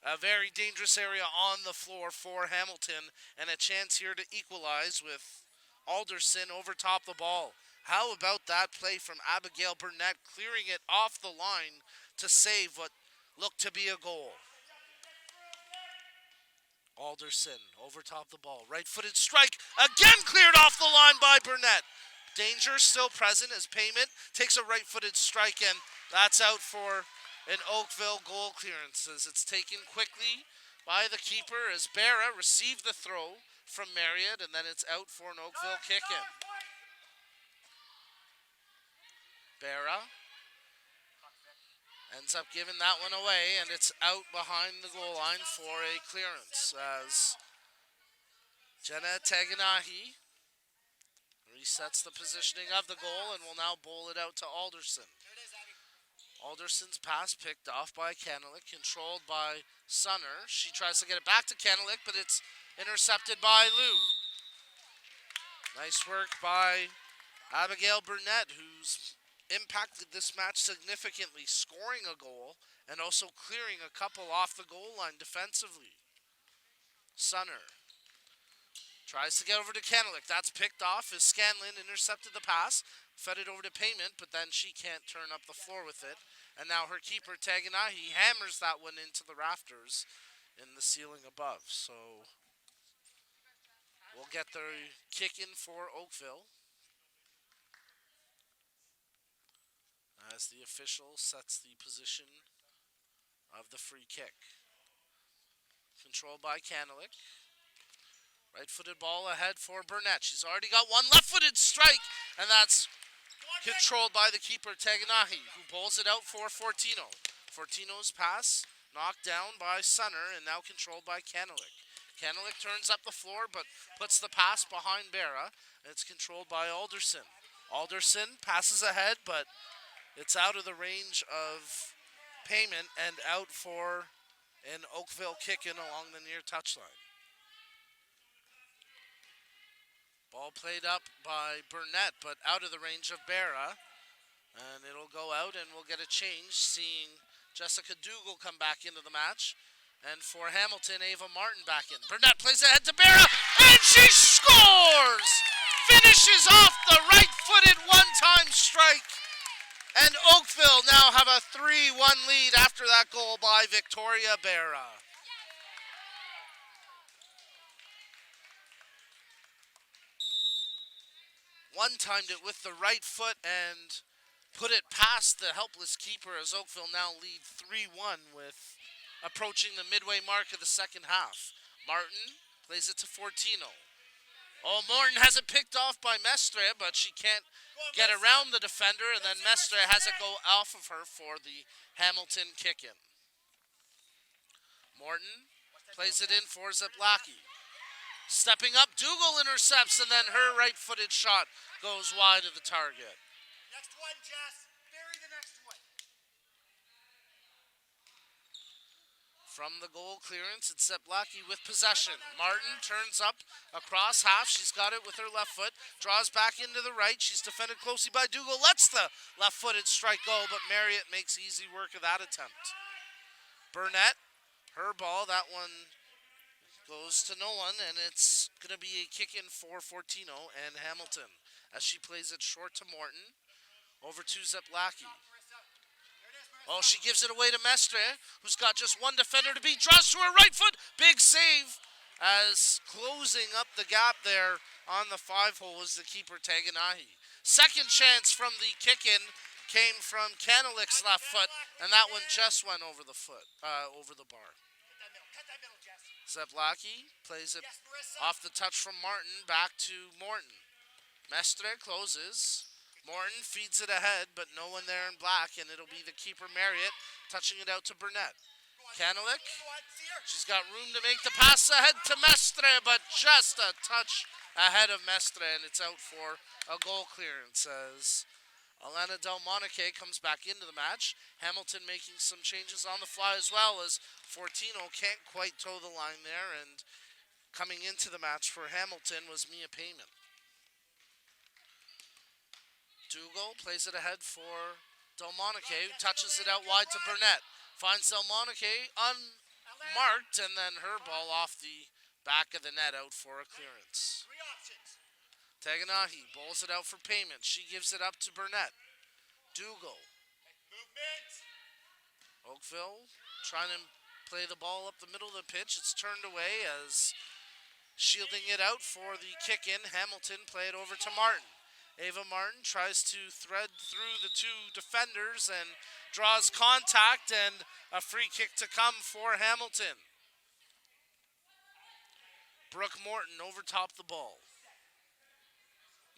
a very dangerous area on the floor for Hamilton, and a chance here to equalize with Alderson over top the ball. How about that play from Abigail Burnett, clearing it off the line to save what looked to be a goal. Alderson over top the ball. Right-footed strike, again cleared off the line by Burnett. Danger still present as Payment takes a right-footed strike, and that's out for an Oakville goal clearance as it's taken quickly by the keeper as Barra received the throw from Marriott, and then it's out for an Oakville kick-in. Barra ends up giving that one away, and it's out behind the goal line for a clearance as Jenna Taganahi resets the positioning of the goal and will now bowl it out to Alderson. Alderson's pass picked off by Kanelik, controlled by Sunner. She tries to get it back to Kanelik, but it's intercepted by Lou. Nice work by Abigail Burnett, who's impacted this match significantly, scoring a goal and also clearing a couple off the goal line defensively. Sunner tries to get over to Kanelik. That's picked off as Scanlon intercepted the pass, fed it over to Payment, but then she can't turn up the floor with it. And now her keeper, Taganahi, hammers that one into the rafters in the ceiling above. So we'll get the kick in for Oakville as the official sets the position of the free kick. Controlled by Kanelik. Right-footed ball ahead for Burnett. She's already got one left-footed strike, and that's controlled by the keeper, Taganahi, who bowls it out for Fortino. Fortino's pass knocked down by Sunner and now controlled by Kanelik. Kanelik turns up the floor but puts the pass behind Berra, and it's controlled by Alderson. Alderson passes ahead, but it's out of the range of Payment and out for an Oakville kick-in along the near touchline. Ball played up by Burnett, but out of the range of Berra. And it'll go out, and we'll get a change, seeing Jessica Dougal come back into the match. And for Hamilton, Ava Martin back in. Burnett plays ahead to Berra, and she scores! Finishes off the right-footed one-time strike. And Oakville now have a 3-1 lead after that goal by Victoria Berra. One-timed it with the right foot and put it past the helpless keeper as Oakville now lead 3-1 with approaching the midway mark of the second half. Martin plays it to Fortino. Oh, Morton has it picked off by Mestre, but she can't get around the defender, and then Mestre has it go off of her for the Hamilton kick-in. Morton plays it in for Zablacki. Stepping up, Dougal intercepts, and then her right-footed shot goes wide of the target. Next one, Jess. Bury the next one. From the goal clearance, it's Zablacki with possession. Martin turns up across half. She's got it with her left foot. Draws back into the right. She's defended closely by Dougal. Lets the left-footed strike go, but Marriott makes easy work of that attempt. Burnett, her ball. That one goes to no one, and it's going to be a kick-in for Fortino and Hamilton as she plays it short to Morton. Over to Zablacki. Oh, she gives it away to Mestre, who's got just one defender to beat. Draws to her right foot. Big save as closing up the gap there on the 5-hole is the keeper, Taganahi. Second chance from the kick-in came from Kanelik's left foot, and that one just went over the over the bar. Cut that middle, Jess. Zablacki plays it Yes, Marissa. off the touch from Martin back to Morton. Mestre closes. Morton feeds it ahead, but no one there in black, and it'll be the keeper, Marriott, touching it out to Burnett. Kanelik, she's got room to make the pass ahead to Mestre, but just a touch ahead of Mestre, and it's out for a goal clearance as Alana Delmonique comes back into the match. Hamilton making some changes on the fly as well, as Fortino can't quite toe the line there, and coming into the match for Hamilton was Mia Payment. Dougal plays it ahead for Delmonique, who touches it out wide to Burnett. Finds Delmonique unmarked, and then her ball off the back of the net out for a clearance. 3 options. Taganahi bowls it out for Payment. She gives it up to Burnett. Dougal. Movement. Oakville trying to play the ball up the middle of the pitch. It's turned away as shielding it out for the kick-in. Hamilton play it over to Martin. Ava Martin tries to thread through the two defenders and draws contact, and a free kick to come for Hamilton. Brooke Morton over top the ball.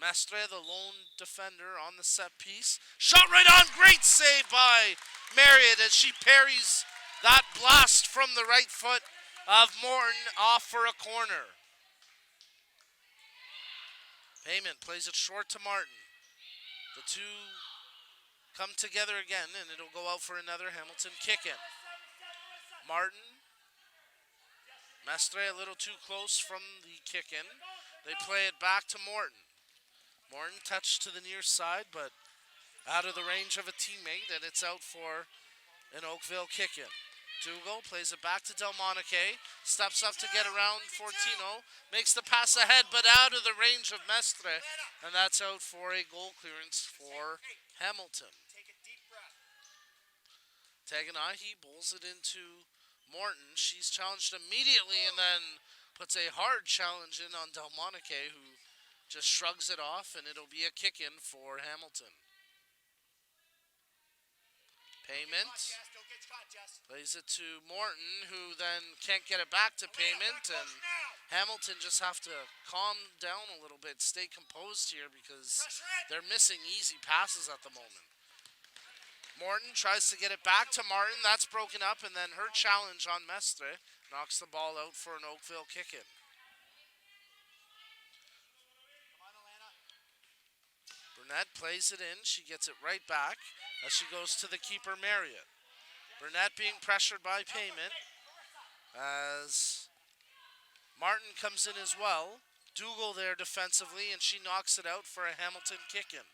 Mestre, the lone defender on the set piece. Shot right on, great save by Marriott as she parries that blast from the right foot of Morton off for a corner. Payment plays it short to Martin. The two come together again, and it'll go out for another Hamilton kick-in. Martin, Mestre a little too close from the kick-in. They play it back to Morton. Morton touched to the near side, but out of the range of a teammate, and it's out for an Oakville kick-in. Dougal plays it back to Delmonique, steps up to get around Fortino, makes the pass ahead, but out of the range of Mestre, and that's out for a goal clearance for Hamilton. Take a deep breath. Taganahi bowls it into Morton. She's challenged immediately and then puts a hard challenge in on Delmonique, who just shrugs it off, and it'll be a kick-in for Hamilton. Payment. Don't get caught, Jess. Plays it to Morton, who then can't get it back to Payment, and Hamilton just have to calm down a little bit, stay composed here, because they're missing easy passes at the moment. Morton tries to get it back to Martin. That's broken up, and then her challenge on Mestre knocks the ball out for an Oakville kick-in. Burnett plays it in. She gets it right back as she goes to the keeper, Marriott. Burnett being pressured by Payment as Martin comes in as well. Dougal there defensively, and she knocks it out for a Hamilton kick-in.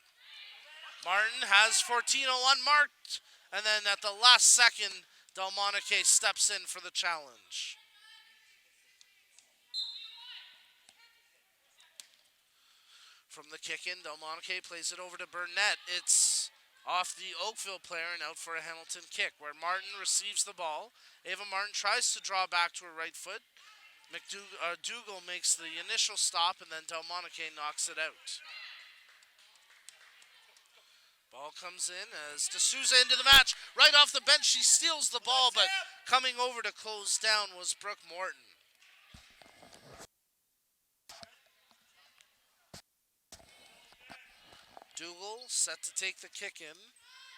Martin has Fortino unmarked, and then at the last second, Delmonique steps in for the challenge. From the kick-in, Delmonique plays it over to Burnett. It's off the Oakville player and out for a Hamilton kick, where Martin receives the ball. Ava Martin tries to draw back to her right foot. Dougal makes the initial stop, and then Delmonique knocks it out. Ball comes in as D'Souza into the match. Right off the bench, she steals the ball, but coming over to close down was Brooke Morton. Dougal set to take the kick in.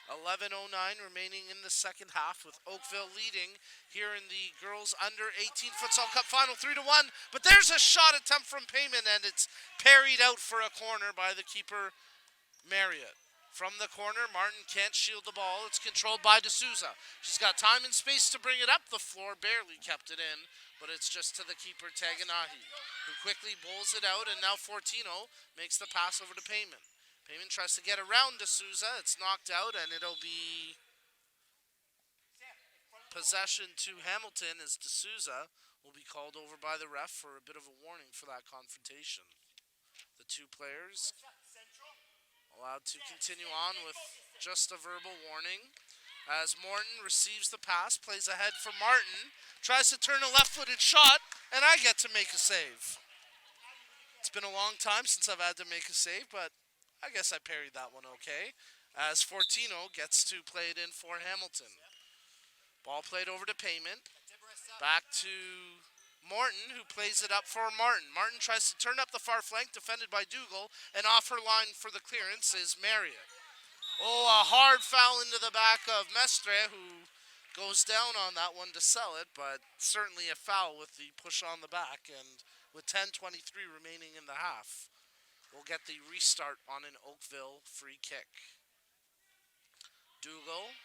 11:09 remaining in the second half, with Oakville leading here in the girls under 18 Futsal Cup final 3-1. But there's a shot attempt from Payment, and it's parried out for a corner by the keeper, Marriott. From the corner, Martin can't shield the ball. It's controlled by D'Souza. She's got time and space to bring it up the floor. Barely kept it in, but it's just to the keeper, Taganahi, who quickly bowls it out, and now Fortino makes the pass over to Payment. Payment tries to get around D'Souza. It's knocked out, and it'll be possession to Hamilton, as D'Souza will be called over by the ref for a bit of a warning for that confrontation. The two players allowed to continue on with just a verbal warning. As Morton receives the pass, plays ahead for Martin, tries to turn a left-footed shot, and I get to make a save. It's been a long time since I've had to make a save, but I guess I parried that one okay, as Fortino gets to play it in for Hamilton. Ball played over to Payment. Back to Morton, who plays it up for Martin. Martin tries to turn up the far flank, defended by Dougal, and off her line for the clearance is Marriott. Oh, a hard foul into the back of Mestre, who goes down on that one to sell it, but certainly a foul with the push on the back, and with 10:23 remaining in the half, we'll get the restart on an Oakville free kick. Dougal.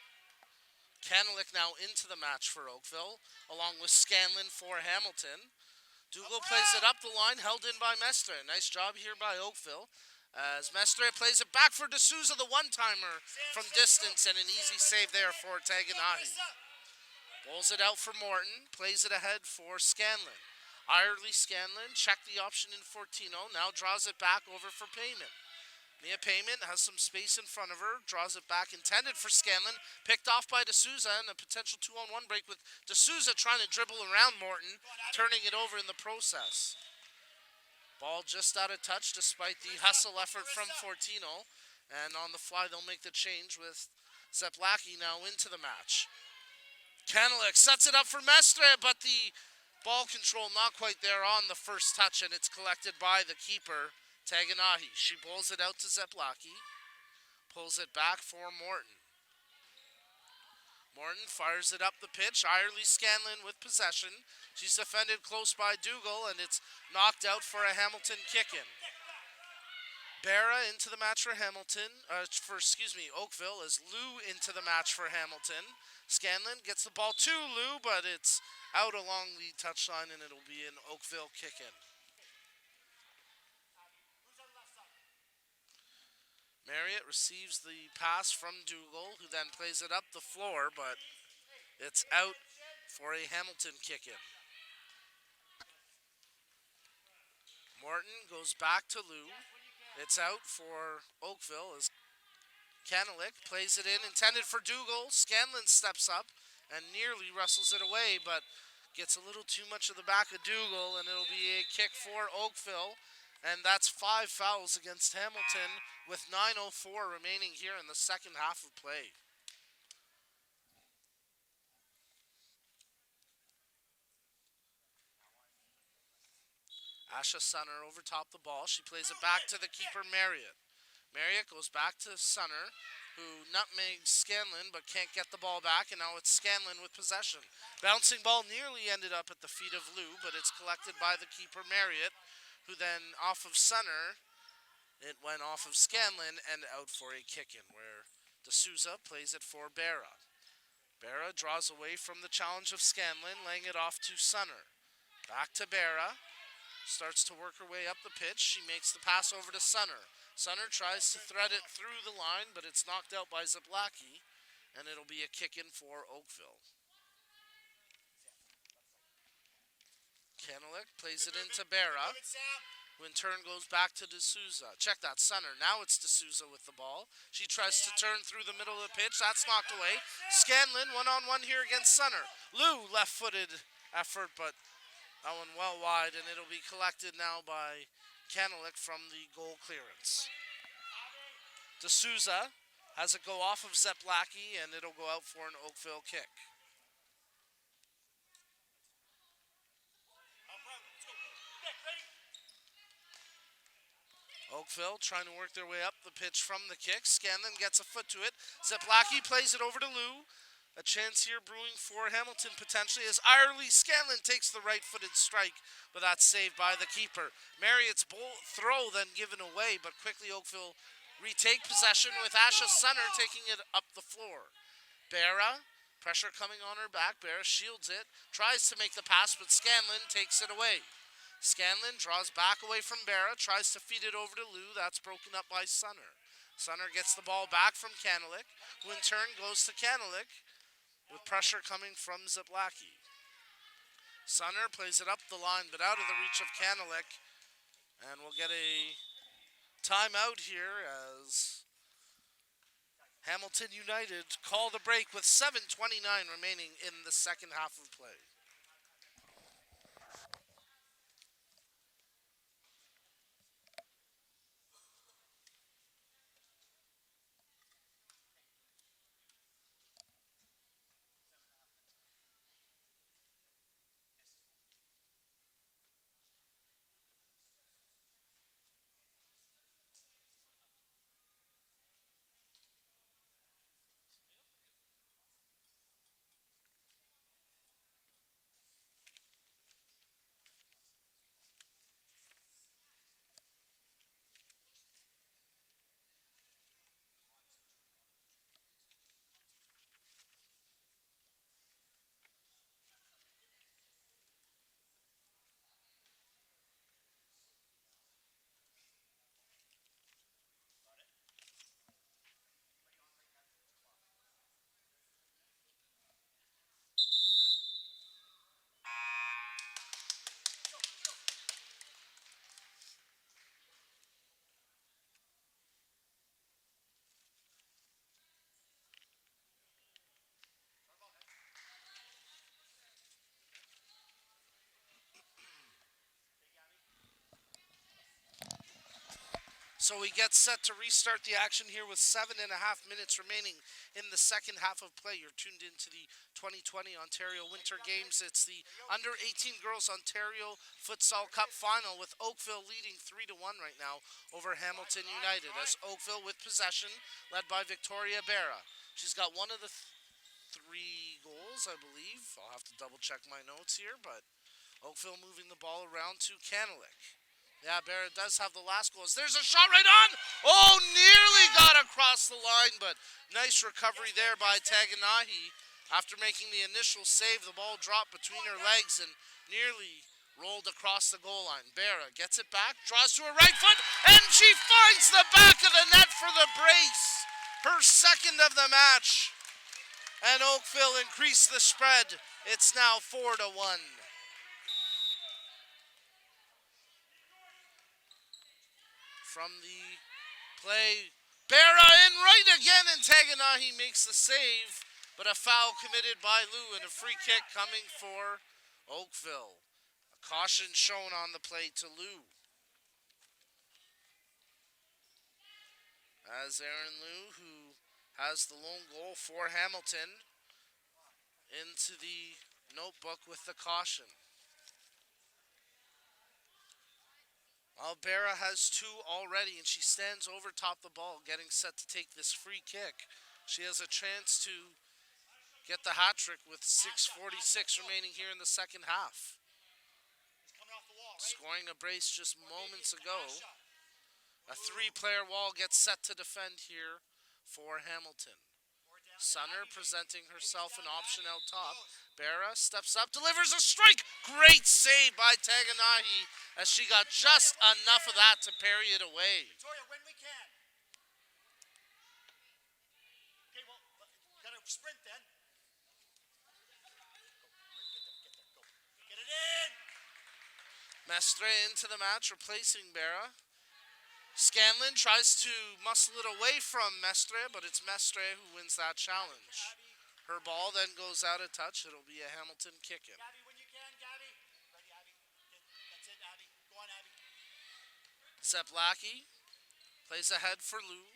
Kanalik now into the match for Oakville, along with Scanlon for Hamilton. Dougal plays it up the line, held in by Mestre. Nice job here by Oakville, as Mestre plays it back for D'Souza, the one-timer from distance, and an easy save there for Taganahi. Bowls it out for Morton, plays it ahead for Scanlon. Irely Scanlon checked the option in Fortino, now draws it back over for Payment. Mia Payment has some space in front of her, draws it back, intended for Scanlon, picked off by D'Souza, and a potential 2-on-1 break with D'Souza trying to dribble around Morton, turning it over in the process. Ball just out of touch despite the hustle effort from Fortino, and on the fly they'll make the change with Zeplacki now into the match. Kanalik sets it up for Mestre, but the ball control not quite there on the first touch, and it's collected by the keeper, Taganahi. She bowls it out to Zeplacki, pulls it back for Morton. Morton fires it up the pitch. Irely Scanlon with possession. She's defended close by Dougal, and it's knocked out for a Hamilton kick-in. Barra into the match for Hamilton, Oakville, as Lou into the match for Hamilton. Scanlon gets the ball to Lou, but it's out along the touchline, and it'll be an Oakville kick-in. Marriott receives the pass from Dougal, who then plays it up the floor, but it's out for a Hamilton kick-in. Morton goes back to Lou. It's out for Oakville as Kanelik plays it in, intended for Dougal. Scanlon steps up and nearly wrestles it away, but gets a little too much of the back of Dougal, and it'll be a kick for Oakville. And that's 5 fouls against Hamilton with 9:04 remaining here in the second half of play. Asha Sunner over top the ball. She plays it back to the keeper, Marriott. Marriott goes back to Sunner, who nutmegs Scanlon but can't get the ball back, and now it's Scanlon with possession. Bouncing ball nearly ended up at the feet of Lou, but it's collected by the keeper, Marriott, who then off of Sunner, it went off of Scanlon and out for a kick-in, where D'Souza plays it for Barra. Barra draws away from the challenge of Scanlon, laying it off to Sunner. Back to Barra. Starts to work her way up the pitch. She makes the pass over to Sunner. Sunner tries to thread it through the line, but it's knocked out by Zablacki, and it'll be a kick-in for Oakville. Kanelik plays it into Barra, who in turn goes back to D'Souza. Check that, Sunner. Now it's D'Souza with the ball. She tries to turn through the middle of the pitch. That's knocked away. Scanlon, one-on-one here against Sunner. Lou, left-footed effort, but that one well wide, and it'll be collected now by Kanelik from the goal clearance. D'Souza has it go off of Zablacki, and it'll go out for an Oakville kick. Oakville trying to work their way up the pitch from the kick. Scanlon gets a foot to it. Zablacki plays it over to Lou. A chance here brewing for Hamilton potentially as Irely Scanlon takes the right-footed strike, but that's saved by the keeper. Marriott's throw then given away, but quickly Oakville retake possession with Asha Sunner taking it up the floor. Barra, pressure coming on her back. Barra shields it, tries to make the pass, but Scanlon takes it away. Scanlon draws back away from Barra, tries to feed it over to Lou. That's broken up by Sunner. Sunner gets the ball back from Kanelik, who in turn goes to Kanelik, with pressure coming from Zablacki. Sunner plays it up the line, but out of the reach of Kanelik. And we'll get a timeout here as Hamilton United call the break with 7:29 remaining in the second half of play. So we get set to restart the action here with 7.5 minutes remaining in the second half of play. You're tuned into the 2020 Ontario Winter Games. It's the Under-18 Girls Ontario Futsal Cup Final with Oakville leading 3-1 right now over Hamilton United. As Oakville with possession, led by Victoria Barra. She's got one of the 3 goals, I believe. I'll have to double check my notes here, but Oakville moving the ball around to Kanelik. Yeah, Barrett does have the last goals. There's a shot right on. Oh, nearly got across the line, but nice recovery there by Taganahi. After making the initial save, the ball dropped between her legs and nearly rolled across the goal line. Barra gets it back, draws to her right foot, and she finds the back of the net for the brace. Her second of the match. And Oakville increased the spread. It's now 4-1. From the play, Barra in right again, and Taganahi makes the save, but a foul committed by Lou and a free kick coming for Oakville. A caution shown on the play to Lou. As Aaron Lou, who has the lone goal for Hamilton, into the notebook with the caution. Albera has two already, and she stands over top the ball, getting set to take this free kick. She has a chance to get the hat trick with 6:46 remaining here in the second half. Scoring a brace just moments ago. A three-player wall gets set to defend here for Hamilton. Sunner presenting herself an option out top. Barra steps up, delivers a strike. Great save by Taganahi as she got just enough of that to parry it away. Victoria, when we can. Okay, well, gotta sprint then. Get it in. Mestre into the match, replacing Barra. Scanlon tries to muscle it away from Mestre, but it's Mestre who wins that challenge. Her ball then goes out of touch. It'll be a Hamilton kick-in. Gabby, when you can, Gabby. Ready, Abby. That's it, Abby. Go on, Abby. Zeplacki plays ahead for Lou.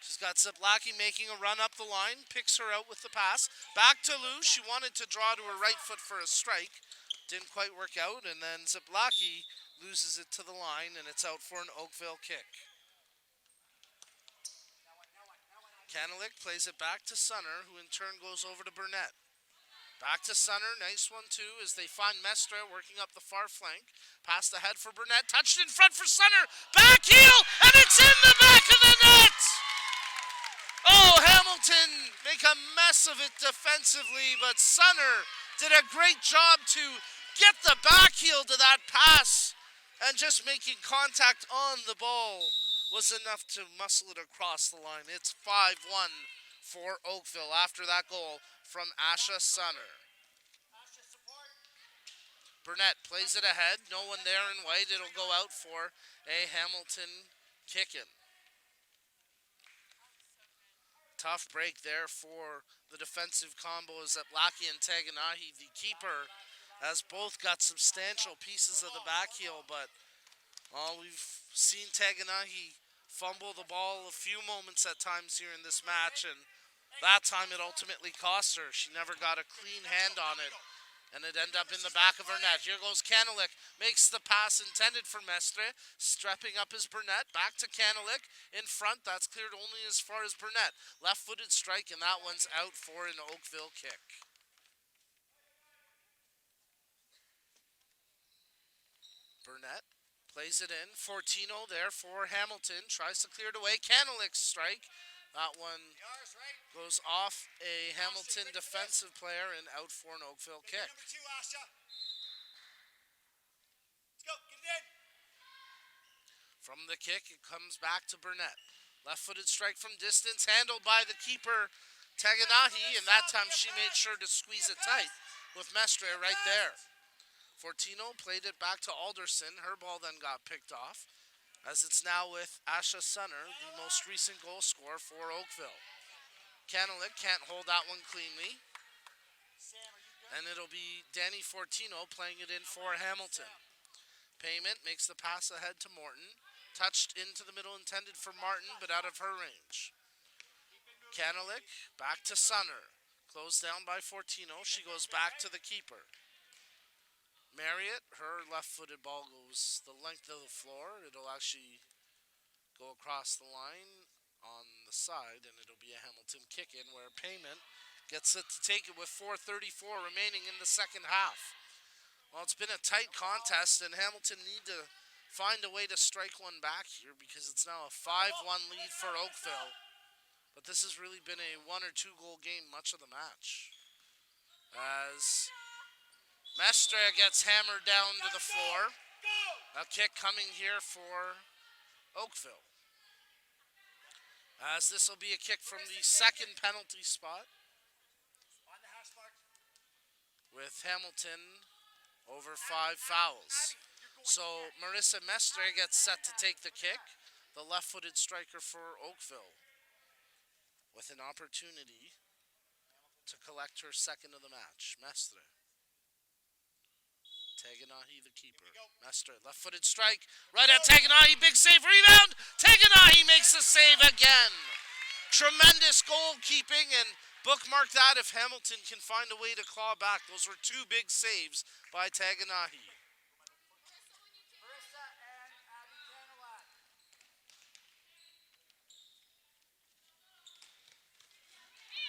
She's got Zeplacki making a run up the line, picks her out with the pass. Back to Lou. She wanted to draw to her right foot for a strike. Didn't quite work out, and then Zeplacki loses it to the line, and it's out for an Oakville kick. Kanelik plays it back to Sunner, who in turn goes over to Burnett. Back to Sunner, nice one too, as they find Mestre working up the far flank. Past the head for Burnett, touched in front for Sunner. Back heel, and it's in the back of the net! Oh, Hamilton make a mess of it defensively, but Sunner did a great job to get the back heel to that pass. And just making contact on the ball was enough to muscle it across the line. It's 5-1 for Oakville after that goal from Asha Sunner. Burnett plays it ahead. No one there in white. It'll go out for a Hamilton kick-in. Tough break there for the defensive combos at Lackey and Taganahi. The keeper has both got substantial pieces of the back heel, but we've seen Taganahi fumble the ball a few moments at times here in this match, and that time it ultimately cost her. She never got a clean hand on it, and it ended up in the back of her net. Here goes Kanelik, makes the pass intended for Mestre, stepping up his Burnett, back to Kanelik, in front, that's cleared only as far as Burnett. Left-footed strike, and that one's out for an Oakville kick. Burnett plays it in. Fortino there for Hamilton. Tries to clear it away. Kanelik's strike. That one goes off a Hamilton defensive player and out for an Oakville kick. Number 2, Asha. Let's go. Get it in. From the kick, it comes back to Burnett. Left-footed strike from distance, handled by the keeper, Taganahi, and that time she made sure to squeeze it tight with Mestre right there. Fortino played it back to Alderson. Her ball then got picked off, as it's now with Asha Sunner, the most recent goal scorer for Oakville. Kanelik can't hold that one cleanly, and it'll be Danny Fortino playing it in for Hamilton. Payment makes the pass ahead to Morton. Touched into the middle, intended for Martin, but out of her range. Kanelik back to Sunner. Closed down by Fortino. She goes back to the keeper. Marriott, her left-footed ball goes the length of the floor. It'll actually go across the line on the side, and it'll be a Hamilton kick-in where Payment gets it to take it with 4:34 remaining in the second half. Well, it's been a tight contest, and Hamilton need to find a way to strike one back here because it's now a 5-1 lead for Oakville. But this has really been a 1 or 2 goal game much of the match. As Mestre gets hammered down to the floor. A kick coming here for Oakville. As this will be a kick from the second penalty spot. With Hamilton over 5 fouls. So Marissa Mestre gets set to take the kick. The left-footed striker for Oakville. With an opportunity to collect her second of the match. Mestre. Taganahi, the keeper. Mestre, left-footed strike. Right at Taganahi, big save, rebound. Taganahi makes the save again. Tremendous goalkeeping, and bookmark that if Hamilton can find a way to claw back. Those were 2 big saves by Taganahi.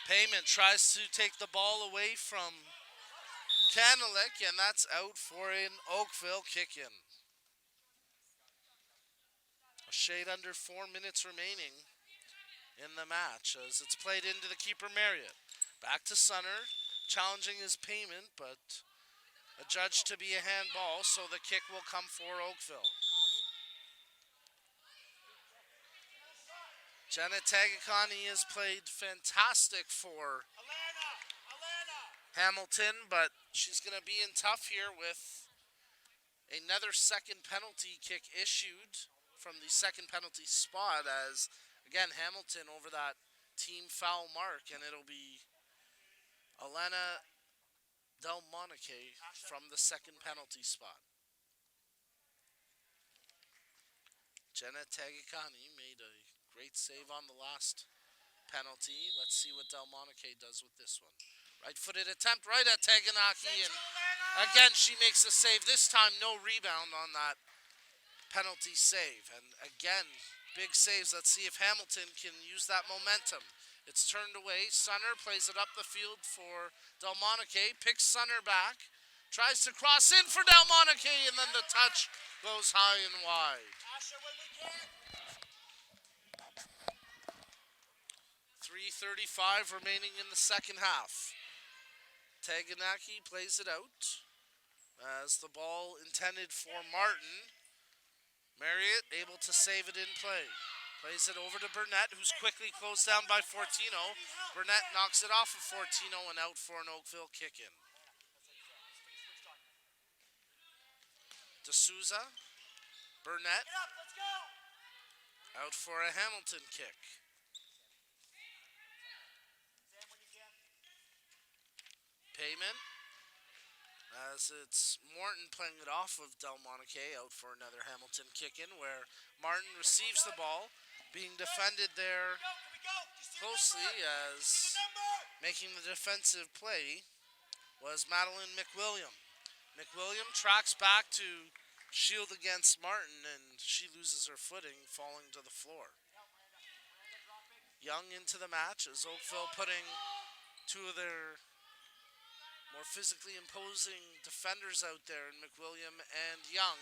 Payment tries to take the ball away from Kanalik, and that's out for an Oakville kick-in. A shade under 4 minutes remaining in the match as it's played into the keeper Marriott. Back to Sunner, challenging his Payment, but adjudged to be a handball, so the kick will come for Oakville. Jenna Tagakani has played fantastic for Hamilton, but she's going to be in tough here with another second penalty kick issued from the second penalty spot as, again, Hamilton over that team foul mark, and it'll be Elena Delmonique from the second penalty spot. Jenna Tagakani made a great save on the last penalty. Let's see what Delmonique does with this one. Right-footed attempt right at Taganaki, and again she makes the save. This time no rebound on that penalty save. And again, big saves. Let's see if Hamilton can use that momentum. It's turned away. Sunner plays it up the field for Delmonique. Picks Sunner back. Tries to cross in for Delmonique, and then the touch goes high and wide. 3:35 remaining in the second half. Taganaki plays it out as the ball intended for Martin. Marriott able to save it in play. Plays it over to Burnett, who's quickly closed down by Fortino. Burnett knocks it off of Fortino and out for an Oakville kick-in. D'Souza. Burnett. Out for a Hamilton kick. Payment. As it's Morton playing it off of Delmonique, out for another Hamilton kick-in, where Martin receives the ball, being defended there closely, as making the defensive play was Madeline McWilliam. McWilliam tracks back to shield against Martin, and she loses her footing, falling to the floor. Young into the match as Oakville putting 2 of their more physically imposing defenders out there in McWilliam and Young.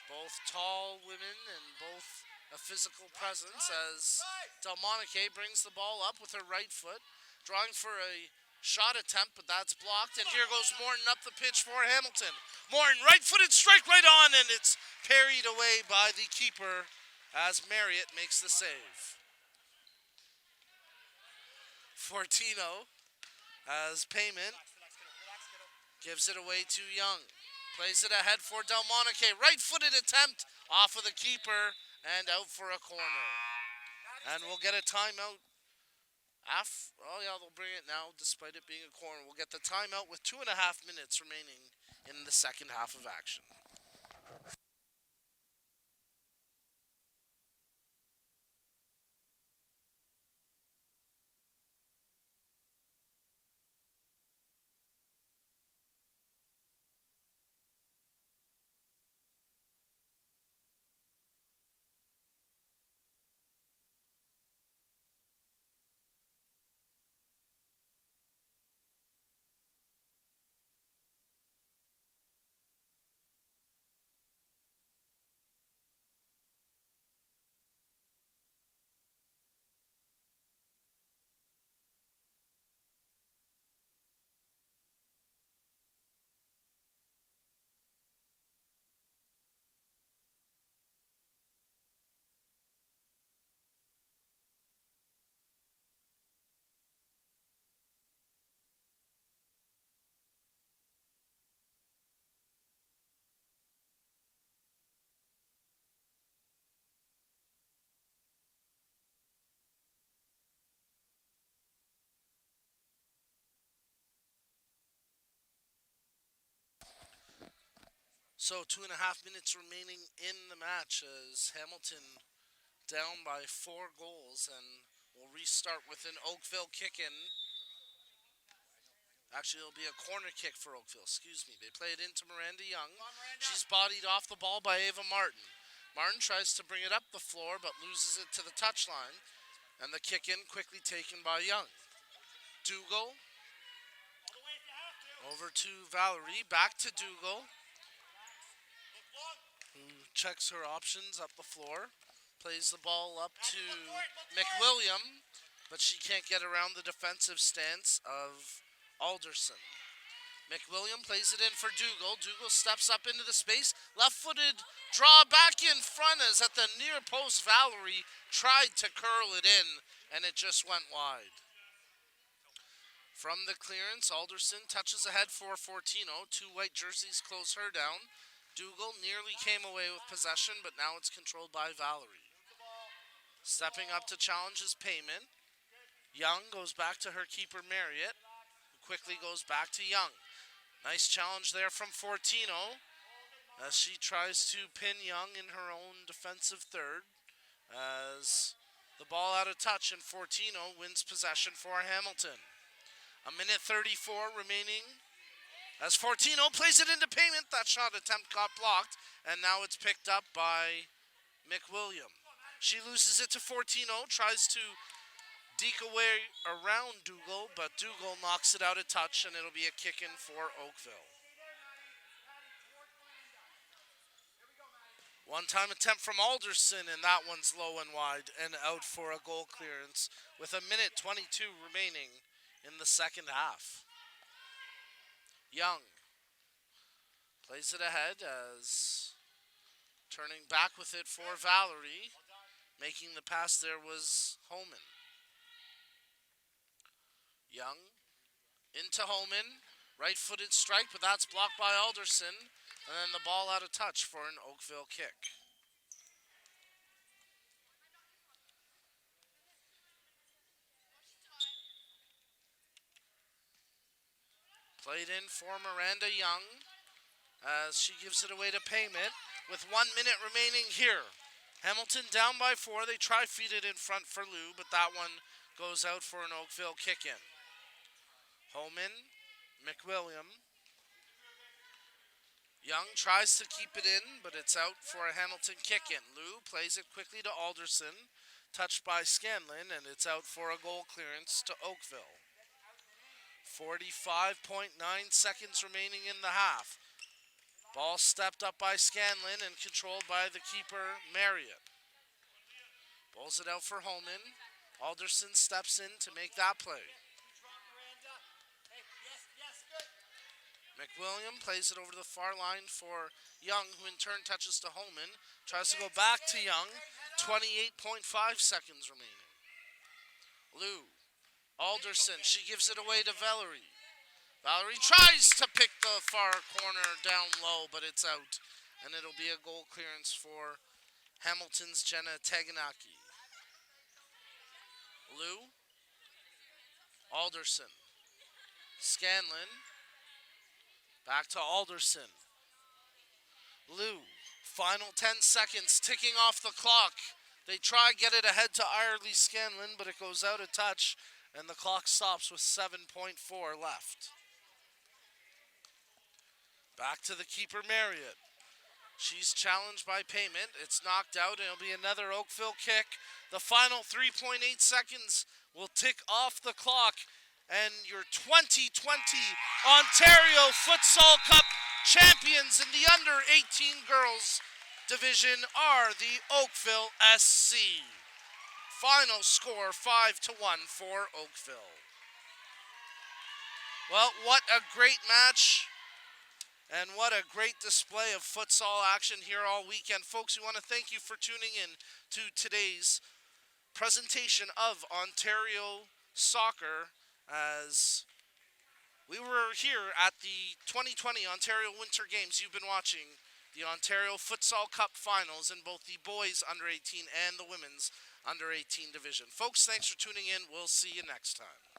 Both tall women and both a physical presence as Delmonique brings the ball up with her right foot, drawing for a shot attempt, but that's blocked. And here goes Morton up the pitch for Hamilton. Morton, right-footed strike right on, and it's parried away by the keeper as Marriott makes the save. Fortino as Payment gives it away to Young. Plays it ahead for Delmonique. Right-footed attempt off of the keeper and out for a corner. And we'll get a timeout. They'll bring it now despite it being a corner. We'll get the timeout with 2.5 minutes remaining in the second half of action. So 2.5 minutes remaining in the match as Hamilton down by 4 goals, and we'll restart with an Oakville kick-in. Actually, it'll be a corner kick for Oakville. Excuse me. They play it into Miranda Young. She's bodied off the ball by Ava Martin. Martin tries to bring it up the floor, but loses it to the touchline. And the kick-in quickly taken by Young. Dougal. Over to Valerie. Back to Dougal, who checks her options up the floor. Plays the ball up to McWilliam, but she can't get around the defensive stance of Alderson. McWilliam plays it in for Dougal. Dougal steps up into the space. Left-footed draw back in front as at the near post. Valerie tried to curl it in, and it just went wide. From the clearance, Alderson touches ahead for Fortino. 2 white jerseys close her down. Dougal nearly came away with possession, but now it's controlled by Valerie. Stepping up to challenge is Payment. Young goes back to her keeper, Marriott, who quickly goes back to Young. Nice challenge there from Fortino as she tries to pin Young in her own defensive third. As the ball out of touch and Fortino wins possession for Hamilton. 1:34 remaining as Fortino plays it into Payment. That shot attempt got blocked, and now it's picked up by McWilliam. She loses it to Fortino, tries to deke away around Dougal, but Dougal knocks it out of touch, and it'll be a kick-in for Oakville. One-time attempt from Alderson, and that one's low and wide and out for a goal clearance with 1:22 remaining in the second half. Young plays it ahead as turning back with it for Valerie. Making the pass there was Holman. Young into Holman. Right-footed strike, but that's blocked by Alderson. And then the ball out of touch for an Oakville kick. Played in for Miranda Young as she gives it away to Payment with 1 minute remaining here. Hamilton down by 4. They try feed it in front for Lou, but that one goes out for an Oakville kick-in. Holman, McWilliam. Young tries to keep it in, but it's out for a Hamilton kick-in. Lou plays it quickly to Alderson, touched by Scanlon, and it's out for a goal clearance to Oakville. 45.9 seconds remaining in the half. Ball stepped up by Scanlon and controlled by the keeper, Marriott. Bowls it out for Holman. Alderson steps in to make that play. McWilliam plays it over the far line for Young, who in turn touches to Holman. Tries to go back to Young. 28.5 seconds remaining. Lou. Alderson, she gives it away to Valerie. Valerie tries to pick the far corner down low, but it's out. And it'll be a goal clearance for Hamilton's Jenna Taganaki. Lou. Alderson. Scanlon. Back to Alderson. Lou. Final 10 seconds ticking off the clock. They try to get it ahead to Irely Scanlon, but it goes out of touch. And the clock stops with 7.4 left. Back to the keeper, Marriott. She's challenged by Payment. It's knocked out, and it'll be another Oakville kick. The final 3.8 seconds will tick off the clock. And your 2020 Ontario Futsal Cup champions in the under-18 girls division are the Oakville SC. Final score 5-1 for Oakville. Well, what a great match. And what a great display of futsal action here all weekend. Folks, we want to thank you for tuning in to today's presentation of Ontario Soccer as we were here at the 2020 Ontario Winter Games. You've been watching the Ontario Futsal Cup Finals in both the boys under 18 and the women's under 18 division. Folks, thanks for tuning in. We'll see you next time.